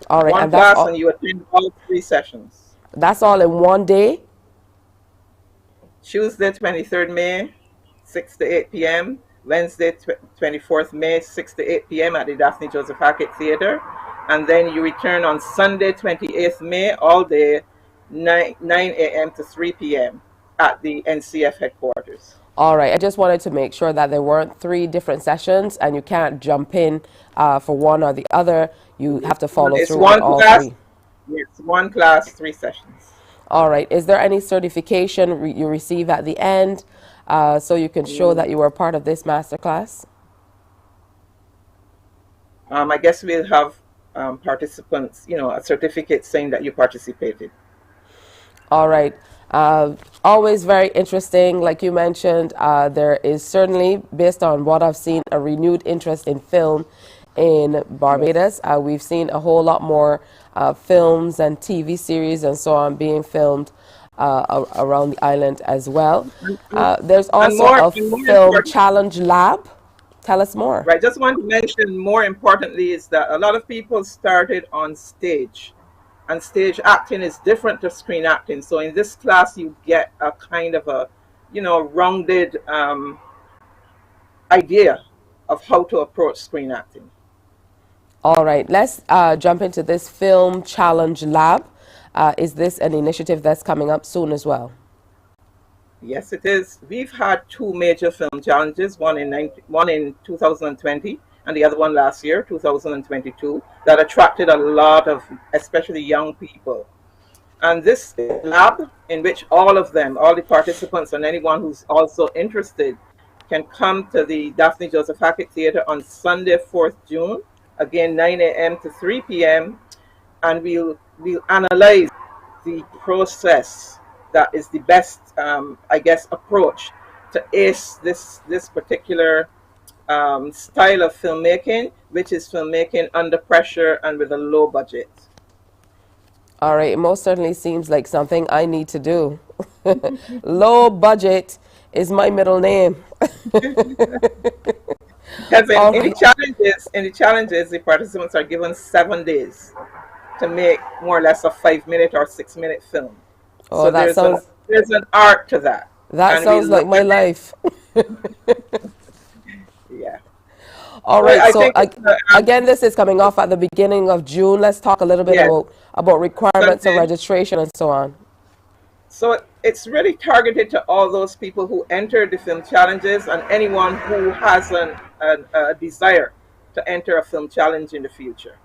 All right, one class, and you attend all 3 sessions. That's all in one day? Tuesday, 23rd May, 6 to 8 p.m. Wednesday, 24th May, 6 to 8 p.m. at the Daphne Joseph Hackett Theatre. And then you return on Sunday, 28th May, all day, 9 a.m. to 3 p.m. at the NCF headquarters. All right, I just wanted to make sure that there weren't 3 different sessions and you can't jump in for one or the other. You have to follow through on all 3. It's 1 class, 3 sessions. All right, is there any certification you receive at the end so you can show that you were part of this master class? I guess we'll have participants, a certificate saying that you participated. All right. Always very interesting. Like you mentioned, there is certainly, based on what I've seen, a renewed interest in film in Barbados. We've seen a whole lot more films and TV series and so on being filmed around the island as well. There's also a film challenge lab. Tell us more. Right. Just want to mention, more importantly, is that a lot of people started on stage. And stage acting is different to screen acting. So in this class, you get a kind of a, rounded idea of how to approach screen acting. All right, let's jump into this film challenge lab. Is this an initiative that's coming up soon as well? Yes, it is. We've had 2 major film challenges, one in 2020 and the other one last year, 2022, that attracted a lot of, especially young people. And this lab, in which all the participants and anyone who's also interested can come to the Daphne Joseph Hackett Theatre on Sunday, 4th June, again 9 a.m. to 3 p.m. And we'll analyze the process that is the best, approach to ace this particular style of filmmaking, which is filmmaking under pressure and with a low budget. All right, it most certainly seems like something I need to do. Low budget is my middle name. Because in the challenges, the participants are given 7 days. to make more or less a 5-minute or 6-minute film. Oh, So that sounds. there's an art to that. That And we sounds like look my at it- life. Yeah. All Well, right. I So think it's, again, this is coming off at the beginning of June. Let's talk a little bit yes. about requirements of Sunday. registration and so on. So it's really targeted to all those people who enter the film challenges and anyone who has a desire to enter a film challenge in the future.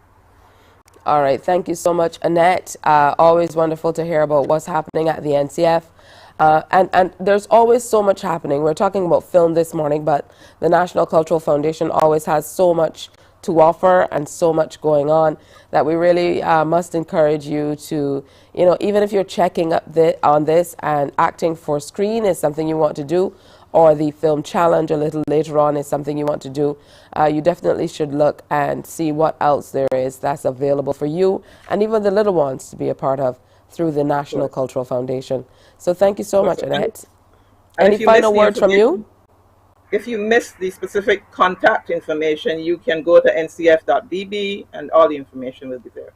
All right. Thank you so much, Annette. Always wonderful to hear about what's happening at the NCF. And there's always so much happening. We're talking about film this morning, but the National Cultural Foundation always has so much to offer and so much going on that we really must encourage you to, even if you're checking up on this and acting for screen is something you want to do, or the film challenge a little later on is something you want to do, you definitely should look and see what else there is that's available for you and even the little ones to be a part of through the National Cultural Foundation. So thank you so much, Annette. And Any if you final miss the words from you? If you miss the specific contact information, you can go to ncf.bb and all the information will be there.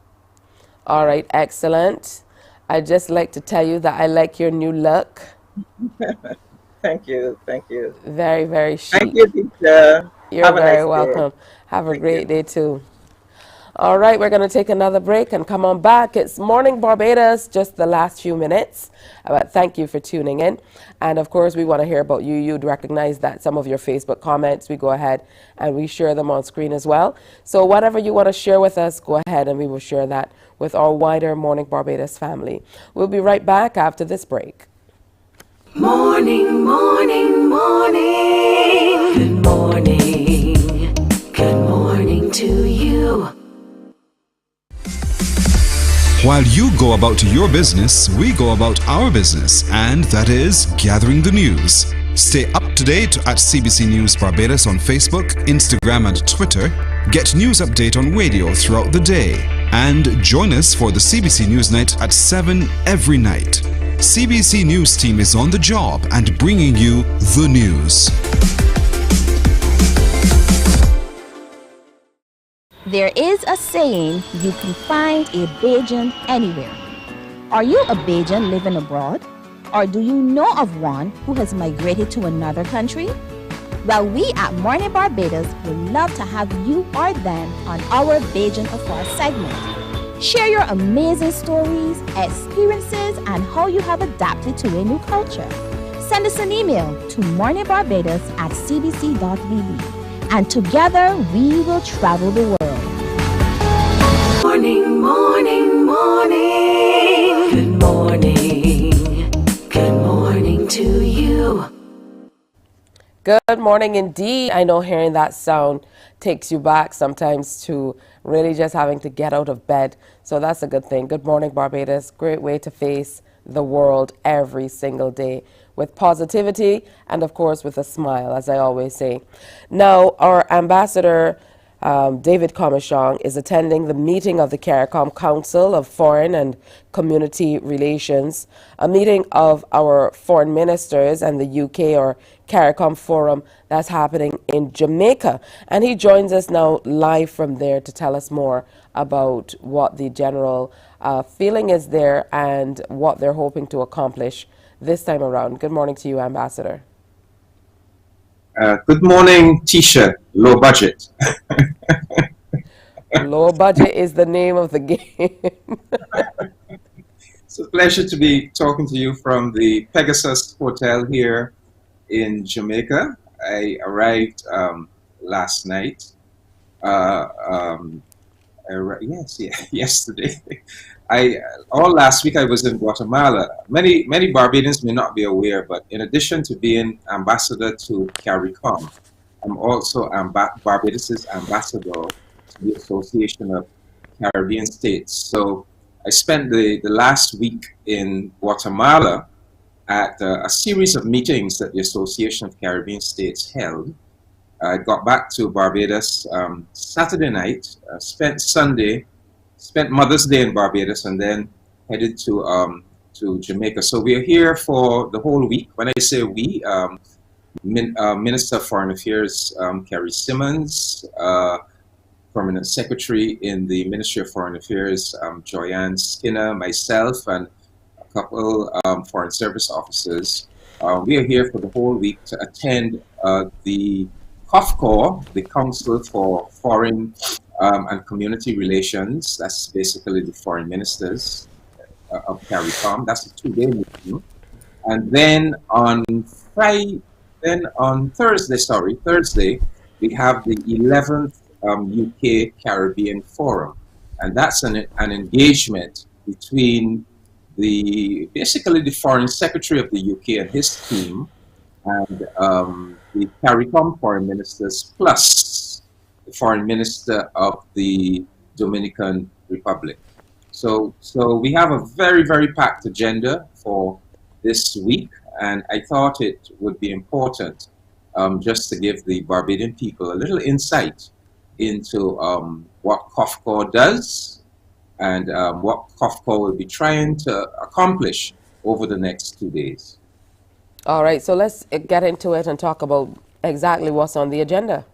All right, excellent. I'd just like to tell you that I like your new look. Thank you. Thank you. Very, very chic. Thank you, teacher. You're Have a very nice day. welcome. Have a great day too. All right, we're going to take another break and come on back. It's Morning Barbados, just the last few minutes. But thank you for tuning in. And of course, we want to hear about you. You'd recognize that some of your Facebook comments, we go ahead and we share them on screen as well. So whatever you want to share with us, go ahead and we will share that with our wider Morning Barbados family. We'll be right back after this break. Morning, morning, morning. Good morning. Good morning to you. While you go about your business, we go about our business, and that is gathering the news. Stay up to date at CBC News Barbados on Facebook, Instagram, and Twitter. Get news update on radio throughout the day. And join us for the CBC News Night at 7 every night. CBC News team is on the job and bringing you the news. There is a saying, you can find a Bajan anywhere. Are you a Bajan living abroad? Or do you know of one who has migrated to another country? Well, we at Mornin Barbados would love to have you or them on our Bajan Afar segment. Share your amazing stories, experiences, and how you have adapted to a new culture. Send us an email to morninbarbados@cbc.bb. And together we will travel the world. Morning, morning, morning. Good morning. Good morning to you. Good morning indeed. I know hearing that sound takes you back sometimes to really just having to get out of bed. So that's a good thing. Good morning, Barbados. Great way to face the world every single day with positivity and, of course, with a smile, as I always say. Now, our ambassador, David Comishong, is attending the meeting of the CARICOM Council of Foreign and Community Relations, a meeting of our foreign ministers and the UK or CARICOM Forum that's happening in Jamaica. And he joins us now live from there to tell us more about what the general feeling is there and what they're hoping to accomplish this time around. Good morning to you, Ambassador. Good morning, Tisha. Low budget. Low budget is the name of the game. It's a pleasure to be talking to you from the Pegasus Hotel here in Jamaica. I arrived last night. Yesterday. All last week I was in Guatemala. Many Barbadians may not be aware, but in addition to being ambassador to CARICOM, I'm also Barbados' ambassador to the Association of Caribbean States. So I spent the last week in Guatemala at a series of meetings that the Association of Caribbean States held. I got back to Barbados Saturday night, spent Mother's Day in Barbados, and then headed to Jamaica. So we are here for the whole week. When I say we, Minister of Foreign Affairs Kerry Simmons, Permanent Secretary in the Ministry of Foreign Affairs, Joyanne Skinner, myself, and a couple Foreign Service officers. We are here for the whole week to attend the COFCOR, the Council for Foreign and Community Relations. That's basically the foreign ministers of CARICOM. That's a 2-day meeting. And then on Thursday, we have the 11th UK Caribbean Forum. And that's an engagement between basically the Foreign Secretary of the UK and his team, and the CARICOM foreign ministers, plus the foreign minister of the Dominican Republic. So we have a very, very packed agenda for this week, and I thought it would be important just to give the Barbadian people a little insight into what COFCOR does and what COFCOR will be trying to accomplish over the next 2 days. All right, so let's get into it and talk about exactly what's on the agenda.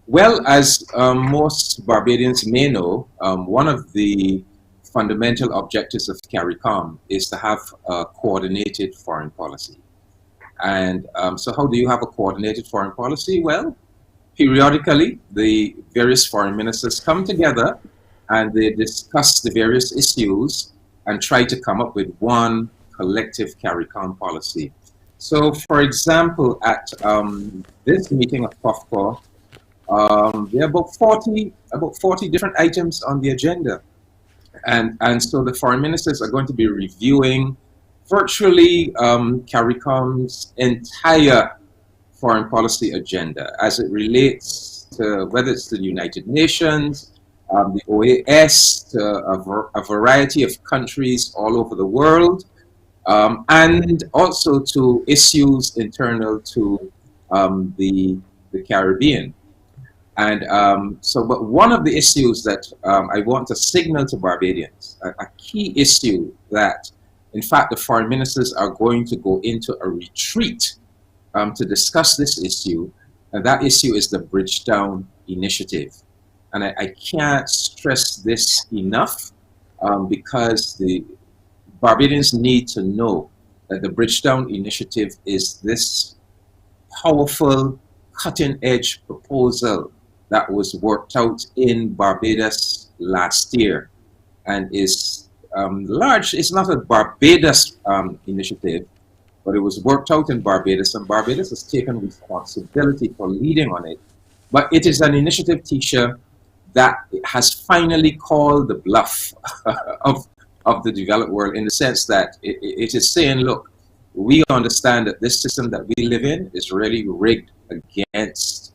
Well, as most Barbadians may know, one of the fundamental objectives of CARICOM is to have a coordinated foreign policy. And so how do you have a coordinated foreign policy? Well, periodically, the various foreign ministers come together and they discuss the various issues and try to come up with one collective CARICOM policy. So, for example, at this meeting of COFCOR, there are about 40 different items on the agenda. And so the foreign ministers are going to be reviewing virtually CARICOM's entire foreign policy agenda as it relates to whether it's the United Nations, the OAS, to a variety of countries all over the world, and also to issues internal to the Caribbean. And but one of the issues that I want to signal to Barbadians, a key issue that, in fact, the foreign ministers are going to go into a retreat to discuss this issue, and that issue is the Bridgetown Initiative. And I can't stress this enough because the Barbadians need to know that the Bridgetown Initiative is this powerful, cutting-edge proposal that was worked out in Barbados last year and is large. It's not a Barbados initiative, but it was worked out in Barbados, and Barbados has taken responsibility for leading on it. But it is an initiative, Tisha, that has finally called the bluff of the developed world, in the sense that it is saying, look, we understand that this system that we live in is really rigged against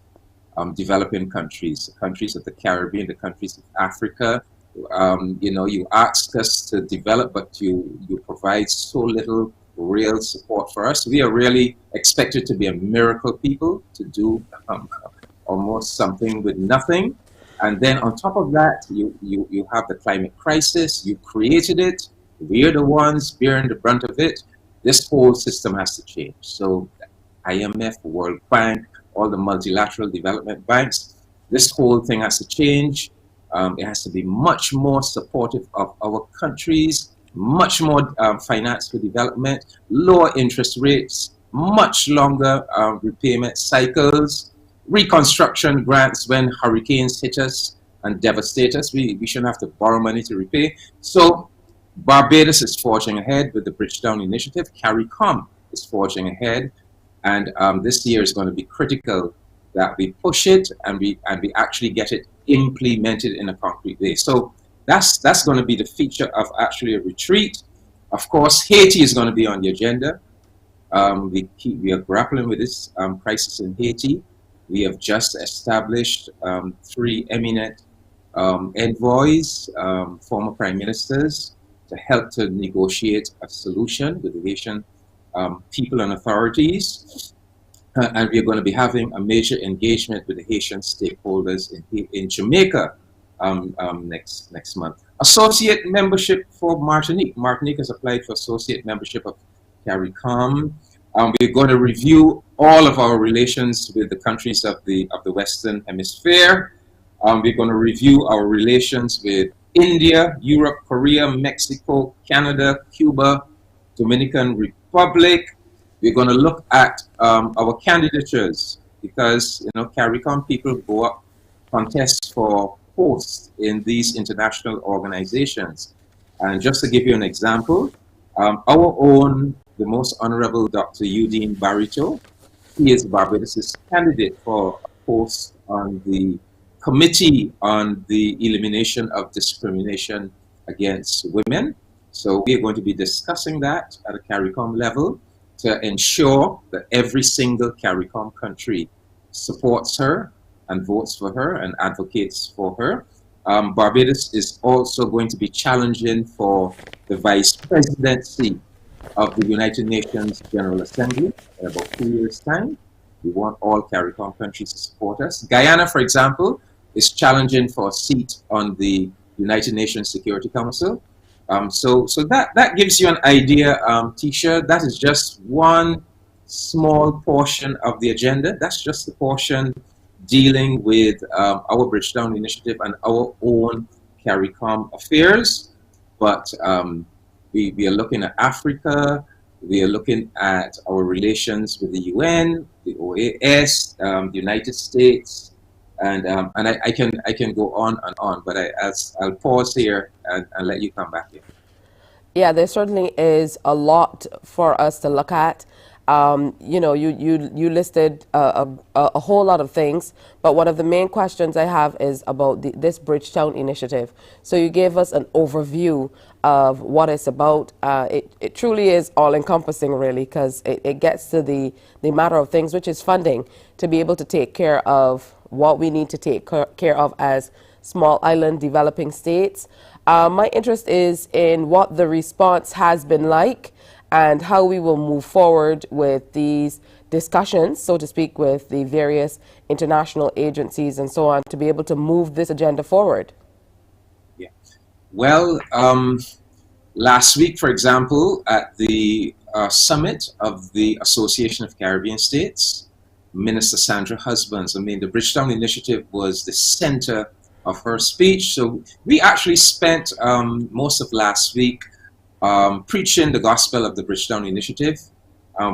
developing countries, the countries of the Caribbean, the countries of Africa. You ask us to develop, but you provide so little real support for us. We are really expected to be a miracle people, to do almost something with nothing. And then on top of that, you have the climate crisis. You created it. We're the ones bearing the brunt of it. This whole system has to change. So IMF, World Bank, all the multilateral development banks, this whole thing has to change. It has to be much more supportive of our countries, much more finance for development, lower interest rates, much longer repayment cycles, reconstruction grants when hurricanes hit us and devastate us. We shouldn't have to borrow money to repay. So Barbados is forging ahead with the Bridgetown Initiative. CARICOM is forging ahead, and this year is going to be critical that we push it and we actually get it implemented in a concrete way. So that's going to be the feature of actually a retreat. Of course, Haiti is going to be on the agenda. We are grappling with this crisis in Haiti. We have just established 3 eminent envoys, former prime ministers, to help to negotiate a solution with the Haitian people and authorities. And we are going to be having a major engagement with the Haitian stakeholders in Jamaica next month. Associate membership for Martinique. Martinique has applied for associate membership of CARICOM. We're going to review all of our relations with the countries of the Western Hemisphere. We're going to review our relations with India, Europe, Korea, Mexico, Canada, Cuba, Dominican Republic. We're going to look at our candidatures because, you know, CARICOM people go up, contest for posts in these international organizations. And just to give you an example, our own, the most honorable Dr. Eugene Barito, he is Barbados' candidate for a post on the Committee on the Elimination of Discrimination Against Women. So we are going to be discussing that at a CARICOM level to ensure that every single CARICOM country supports her and votes for her and advocates for her. Barbados is also going to be challenging for the vice presidency of the United Nations General Assembly in about 2 years' time. We want all CARICOM countries to support us. Guyana, for example, is challenging for a seat on the United Nations Security Council. So that gives you an idea, Tisha. That is just one small portion of the agenda. That's just the portion dealing with our Bridgetown Initiative and our own CARICOM affairs. But we are looking at Africa. We are looking at our relations with the UN, the OAS, the United States, and I can go on and on. But I'll pause here and let you come back here. Yeah, there certainly is a lot for us to look at. You know, you listed a whole lot of things, but one of the main questions I have is about this Bridgetown initiative. So you gave us an overview of what it's about. It truly is all-encompassing, really, because it gets to the matter of things, which is funding, to be able to take care of what we need to take care of as small island developing states. My interest is in what the response has been like and how we will move forward with these discussions, so to speak, with the various international agencies and so on, to be able to move this agenda forward. Yeah. Well, last week, for example, at the summit of the Association of Caribbean States, Minister Sandra Husbands, the Bridgetown Initiative was the center of her speech. So we actually spent most of last week preaching the gospel of the Bridgetown Initiative.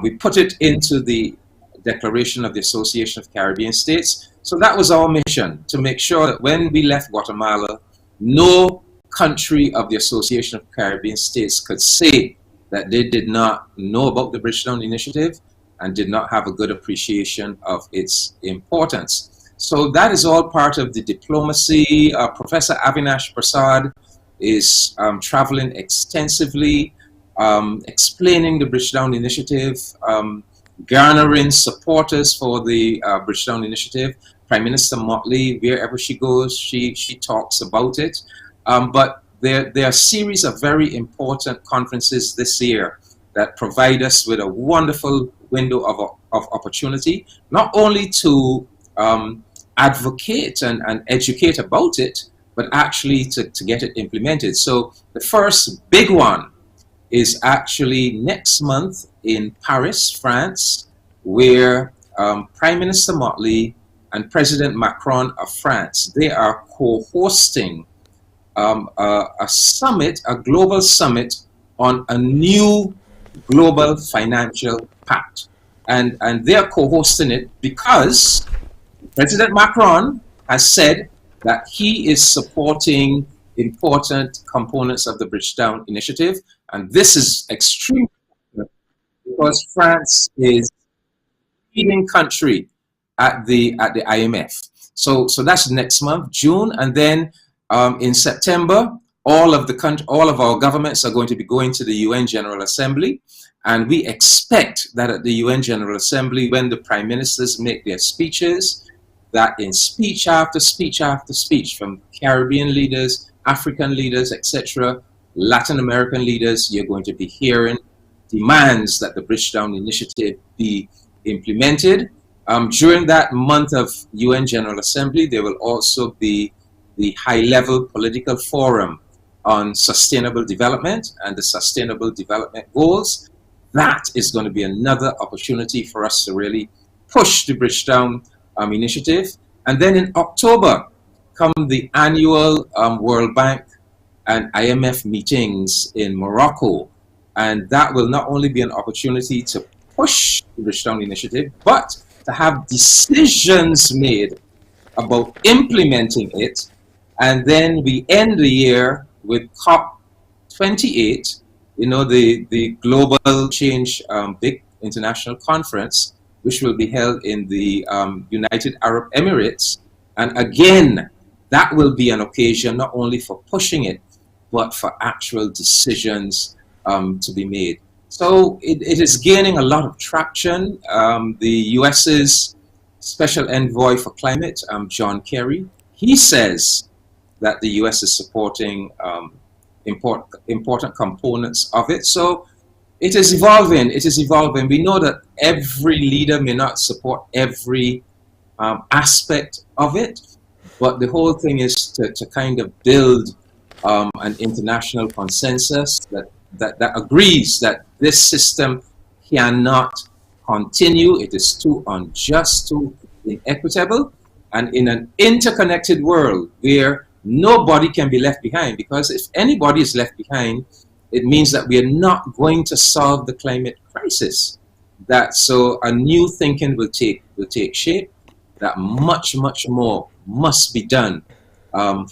We put it into the Declaration of the Association of Caribbean States. So that was our mission, to make sure that when we left Guatemala, no country of the Association of Caribbean States could say that they did not know about the Bridgetown Initiative and did not have a good appreciation of its importance. So that is all part of the diplomacy. Professor Avinash Prasad is traveling extensively, explaining the Bridgetown Initiative, garnering supporters for the Bridgetown Initiative. Prime Minister Motley, wherever she goes, she talks about it. But there are a series of very important conferences this year that provide us with a wonderful window of opportunity, not only to advocate and educate about it, but actually to get it implemented. So the first big one is actually next month in Paris, France, where Prime Minister Motley and President Macron of France, they are co-hosting a summit, a global summit on a new global financial pact. And they're co-hosting it because President Macron has said that he is supporting important components of the Bridgetown Initiative. And this is extremely important because France is a leading country at the IMF. So that's next month, June, and then in September, all of our governments are going to be going to the UN General Assembly, and we expect that at the UN General Assembly, when the prime ministers make their speeches, that in speech after speech after speech from Caribbean leaders, African leaders, etc., Latin American leaders, you're going to be hearing demands that the Bridgetown Initiative be implemented. During that month of UN General Assembly, there will also be the high-level political forum on sustainable development and the sustainable development goals. That is going to be another opportunity for us to really push the Bridgetown Initiative. And then in October, come the annual World Bank and IMF meetings in Morocco. And that will not only be an opportunity to push the Bridgetown Initiative, but to have decisions made about implementing it. And then we end the year with COP28, the global change big international conference, which will be held in the United Arab Emirates. And again, that will be an occasion not only for pushing it, but for actual decisions to be made. So it is gaining a lot of traction. The US's Special Envoy for Climate, John Kerry, he says that the US is supporting important components of it. So it is evolving. It is evolving. We know that every leader may not support every aspect of it, but the whole thing is to kind of build an international consensus that agrees that this system cannot continue. It is too unjust, too inequitable, and in an interconnected world where nobody can be left behind, because if anybody is left behind, it means that we are not going to solve the climate crisis. So a new thinking will take shape, that much more must be done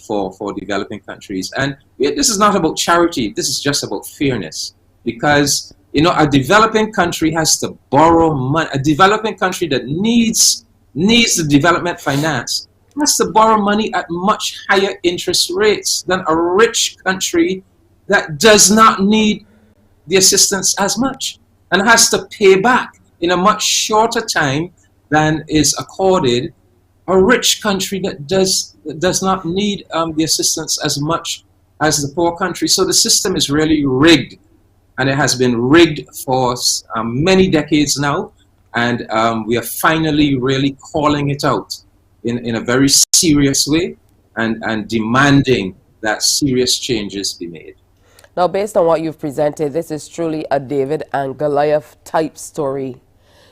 for developing countries. And this is not about charity, this is just about fairness. Because, a developing country has to borrow money. A developing country that needs the development finance has to borrow money at much higher interest rates than a rich country that does not need the assistance as much and has to pay back in a much shorter time than is accorded a rich country that does not need the assistance as much as the poor country. So the system is really rigged, and it has been rigged for many decades now, and we are finally really calling it out in a very serious way and demanding that serious changes be made. Now, based on what you've presented, this is truly a David and Goliath type story.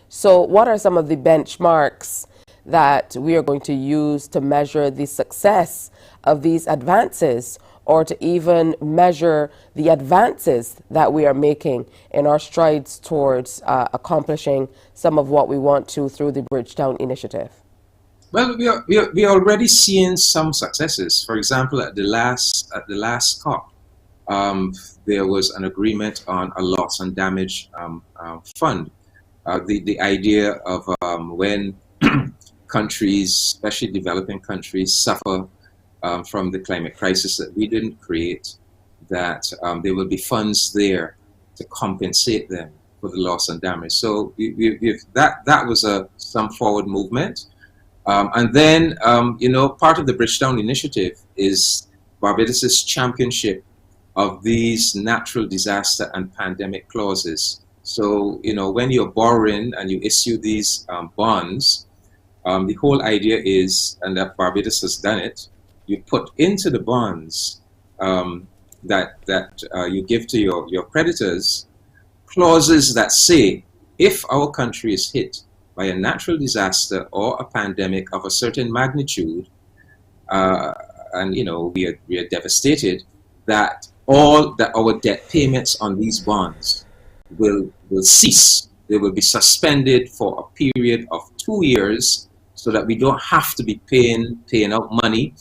So what are some of the benchmarks that we are going to use to measure the success of these advances, or to even measure the advances that we are making in our strides towards accomplishing some of what we want to through the Bridgetown Initiative? Well, we are already seeing some successes. For example, at the last COP, there was an agreement on a loss and damage fund. The idea of when countries, especially developing countries, suffer from the climate crisis that we didn't create, that there will be funds there to compensate them for the loss and damage. So that was some forward movement. And then, part of the Bridgetown Initiative is Barbados' championship of these natural disaster and pandemic clauses. So, when you're borrowing and you issue these bonds, the whole idea is, and that Barbados has done it, you put into the bonds that you give to your creditors clauses that say, if our country is hit by a natural disaster or a pandemic of a certain magnitude, and we are devastated, that our debt payments on these bonds will cease. They will be suspended for a period of 2 years, so that we don't have to be paying out money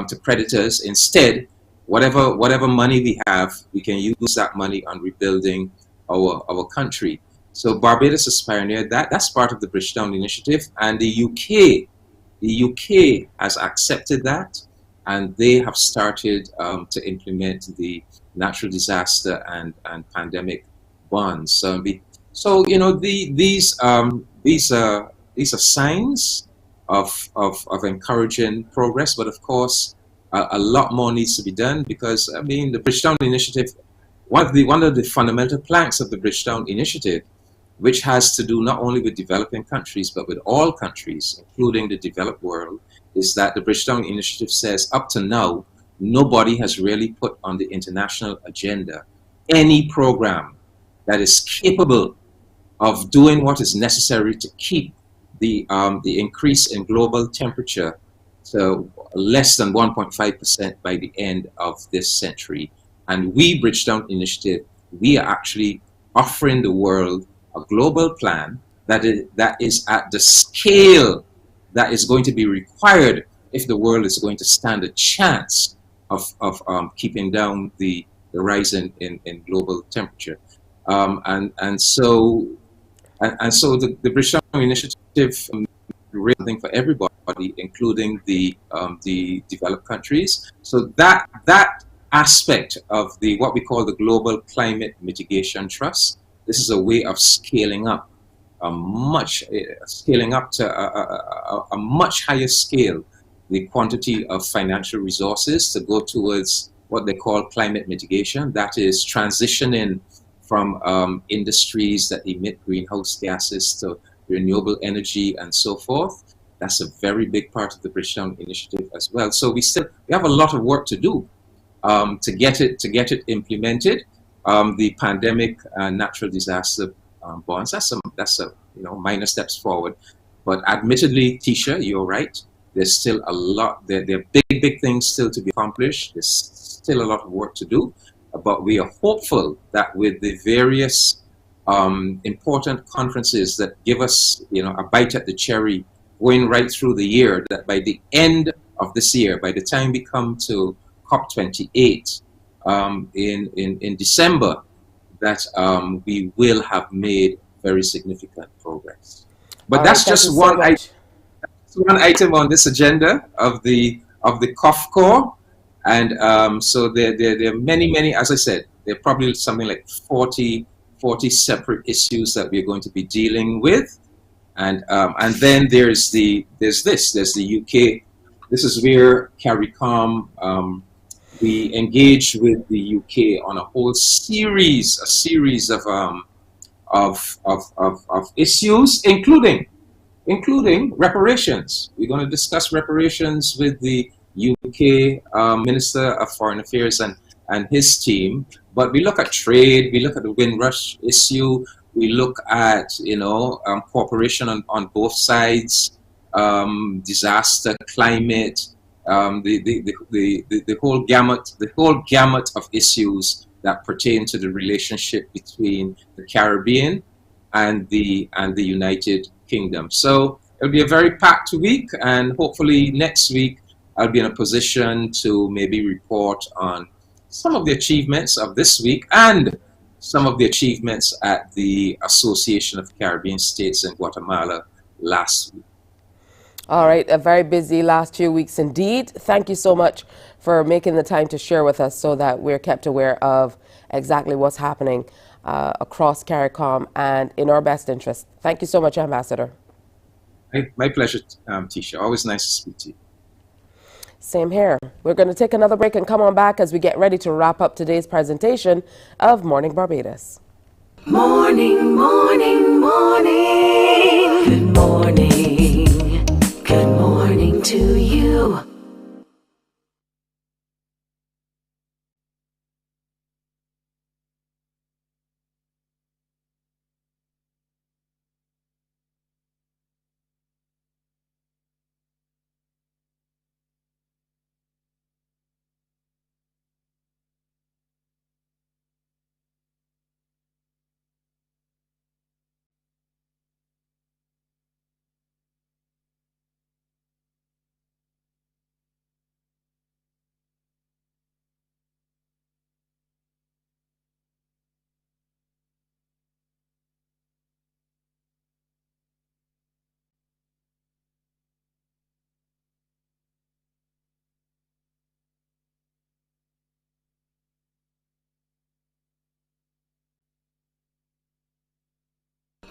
to creditors. Instead, whatever money we have, we can use that money on rebuilding our country. So Barbados has pioneered that. That's part of the Bridgetown Initiative, and the UK has accepted that, and they have started to implement the natural disaster and pandemic bonds. So these are signs of encouraging progress, but of course a lot more needs to be done, because the Bridgetown Initiative, one of the fundamental planks of the Bridgetown Initiative, which has to do not only with developing countries but with all countries, including the developed world, is that the Bridgetown Initiative says up to now nobody has really put on the international agenda any program that is capable of doing what is necessary to keep the increase in global temperature to less than 1.5% by the end of this century. And we, Bridgetown Initiative, we are actually offering the world a global plan that is at the scale that is going to be required if the world is going to stand a chance of keeping down the rise in global temperature. And so the Bridgetown Initiative thing for everybody, including the developed countries. So that aspect of what we call the Global Climate Mitigation Trust, this is a way of scaling up to a much higher scale the quantity of financial resources to go towards what they call climate mitigation. That is transitioning from industries that emit greenhouse gases to renewable energy and so forth. That's a very big part of the Bridgetown Initiative as well. So we have a lot of work to do to get it implemented. The pandemic and natural disaster bonds, that's a minor steps forward. But admittedly, Tisha, you're right. There's still a lot. There are big things still to be accomplished. There's still a lot of work to do. But we are hopeful that with the various important conferences that give us, a bite at the cherry going right through the year, that by the end of this year, by the time we come to COP28 in December, that we will have made very significant progress. But that's just one item on this agenda of the COFCOR. And so there are many, as I said, there are probably something like 40 separate issues that we're going to be dealing with. And then there's the UK. This is where CARICOM, we engage with the UK on a whole series of issues, including reparations. We're going to discuss reparations with the UK Minister of Foreign Affairs and his team. But we look at trade, we look at the Windrush issue, we look at cooperation on both sides, disaster, climate, the whole gamut of issues that pertain to the relationship between the Caribbean and the United Kingdom. So it'll be a very packed week, and hopefully next week I'll be in a position to maybe report on some of the achievements of this week and some of the achievements at the Association of Caribbean States in Guatemala last week. All right, a very busy last few weeks indeed. Thank you so much for making the time to share with us so that we're kept aware of exactly what's happening across CARICOM and in our best interest. Thank you so much, Ambassador. My pleasure, Tisha. Always nice to speak to you. Same here. We're going to take another break and come on back as we get ready to wrap up today's presentation of Morning Barbados. Morning, morning, morning. Good morning. Good morning to you.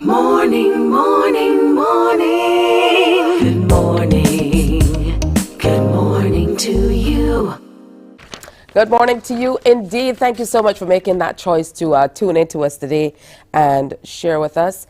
Morning, morning, morning. Good morning. Good morning to you. Good morning to you indeed. Thank you so much for making that choice to tune in to us today and share with us.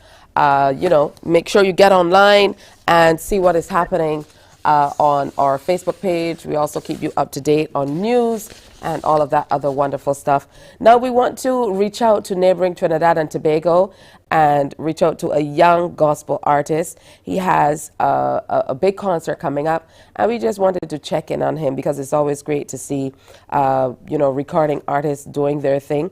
Make sure you get online and see what is happening on our Facebook page. We also keep you up to date on news and all of that other wonderful stuff. Now we want to reach out to neighboring Trinidad and Tobago and reach out to a young gospel artist. He has a big concert coming up, and we just wanted to check in on him because it's always great to see, recording artists doing their thing.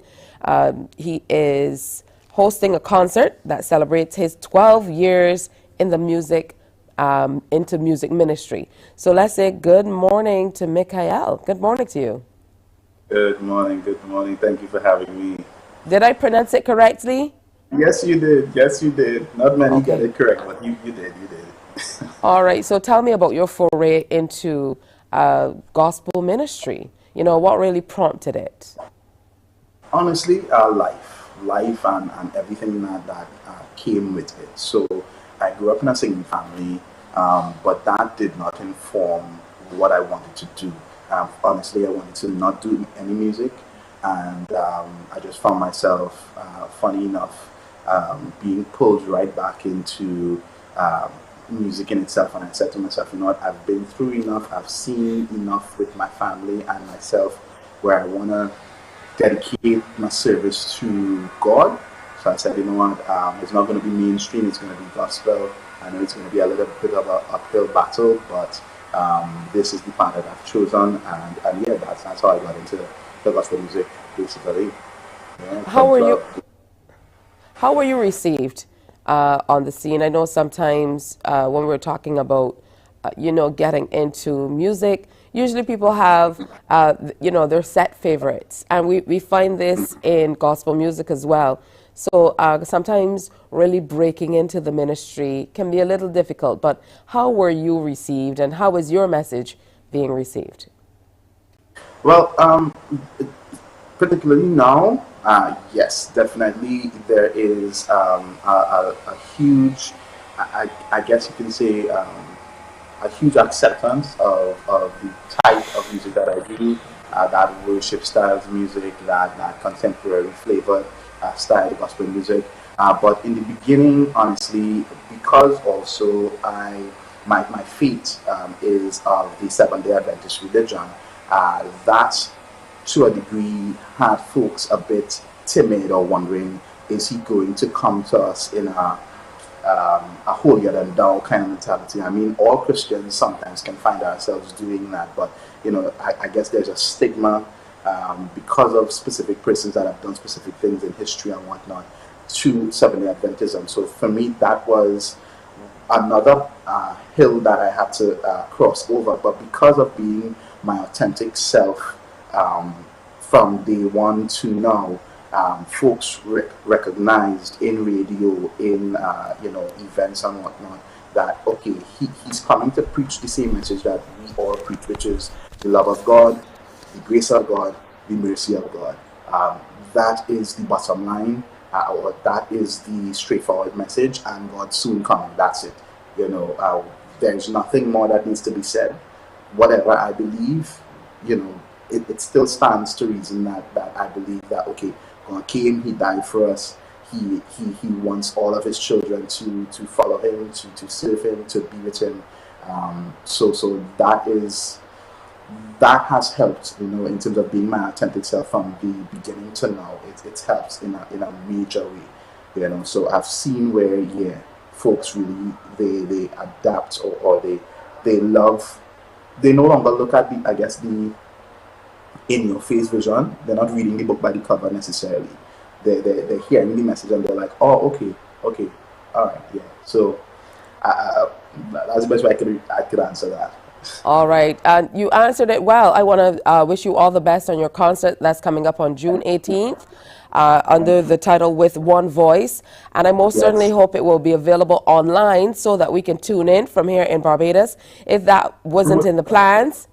He is hosting a concert that celebrates his 12 years in the music, into music ministry. So let's say good morning to Mikhail. Good morning to you. Good morning, good morning. Thank you for having me. Did I pronounce it correctly? Yes, you did. Yes, you did. Not many got it correct, but you did. You did. All right. So tell me about your foray into gospel ministry. You know, what really prompted it? Honestly, life and everything that came with it. So I grew up in a singing family, but that did not inform what I wanted to do. Honestly, I wanted to not do any music, and I just found myself, funny enough, being pulled right back into music in itself. And I said to myself, you know what, I've been through enough, I've seen enough with my family and myself, where I want to dedicate my service to God. So I said, you know what, it's not going to be mainstream, it's going to be gospel. I know it's going to be a little bit of an uphill battle, but this is the path that I've chosen, and yeah, that's how I got into the gospel music, basically. Yeah, How were you received on the scene? I know sometimes when we're talking about, getting into music, usually people have, their set favorites, and we find this in gospel music as well. So sometimes really breaking into the ministry can be a little difficult, but how were you received, and how was your message being received? Well, particularly now, yes, definitely there is a huge, I guess you can say, a huge acceptance of the type of music that I do, that worship styles music, that contemporary flavored style gospel music. But in the beginning, honestly, because also my faith is of the Seventh-day Adventist religion, that to a degree had folks a bit timid or wondering, is he going to come to us in a holier than thou kind of mentality? I mean, all Christians sometimes can find ourselves doing that, but I guess there's a stigma because of specific persons that have done specific things in history and whatnot to Seventh-day Adventism. So for me, that was another hill that I had to cross over. But because of being my authentic self from day one to now, folks recognized in radio, in events and whatnot, that okay, he's coming to preach the same message that we all preach, which is the love of God, the grace of God, the mercy of God. That is the bottom line, or that is the straightforward message, and God soon coming. That's it. There's nothing more that needs to be said. Whatever I believe, it still stands to reason that I believe that okay, God came, He died for us. He wants all of His children to follow Him, to serve Him, to be with Him. So that has helped, in terms of being my authentic self from the beginning to now. It helps in a major way, So I've seen where folks really they adapt or they love. They no longer look at the in your face vision. They're not reading the book by the cover necessarily. They're hearing the message and they're like, oh, okay, all right, yeah. So that's the best way I could answer that. All right. You answered it well. I want to wish you all the best on your concert that's coming up on June 18th under the title With One Voice. And I most certainly hope it will be available online so that we can tune in from here in Barbados. If that wasn't in the plans,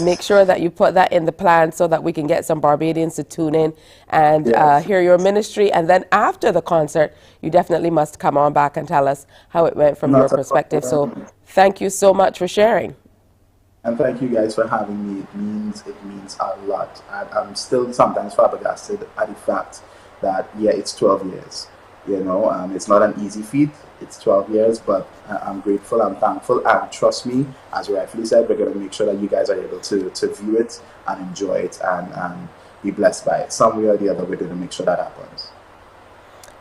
make sure that you put that in the plan so that we can get some Barbadians to tune in and hear your ministry. And then after the concert, you definitely must come on back and tell us how it went from your perspective. So thank you so much for sharing. And thank you guys for having me. It means a lot. I'm still sometimes flabbergasted at the fact that, it's 12 years. It's not an easy feat. It's 12 years, but I'm grateful, I'm thankful, and trust me, as you rightfully said, we're going to make sure that you guys are able to view it and enjoy it and be blessed by it. Some way or the other, we're going to make sure that happens.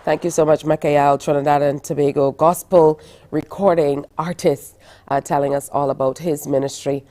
Thank you so much, Michael, Trinidad and Tobago gospel recording artist, telling us all about his ministry.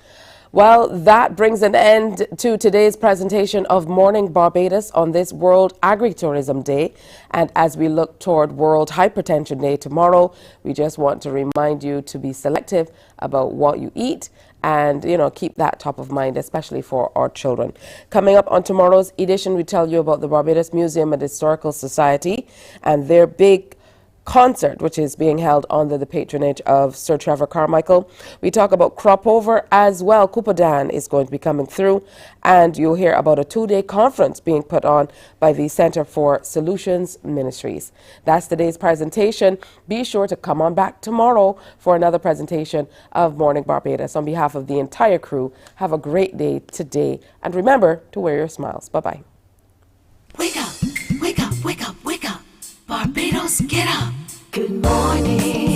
Well, that brings an end to today's presentation of Morning Barbados on this World Agri-tourism Day. And as we look toward World Hypertension Day tomorrow, we just want to remind you to be selective about what you eat and, keep that top of mind, especially for our children. Coming up on tomorrow's edition, we tell you about the Barbados Museum and Historical Society and their big concert, which is being held under the patronage of Sir Trevor Carmichael. We talk about crop over as well. Kupadan is going to be coming through, and you'll hear about a 2-day conference being put on by the Center for Solutions Ministries. That's today's presentation. Be sure to come on back tomorrow for another presentation of Morning Barbados. On behalf of the entire crew, have a great day today, and remember to wear your smiles. Bye-bye. Wake up, wake up, wake up, wake up. Barbados, get up. Good morning.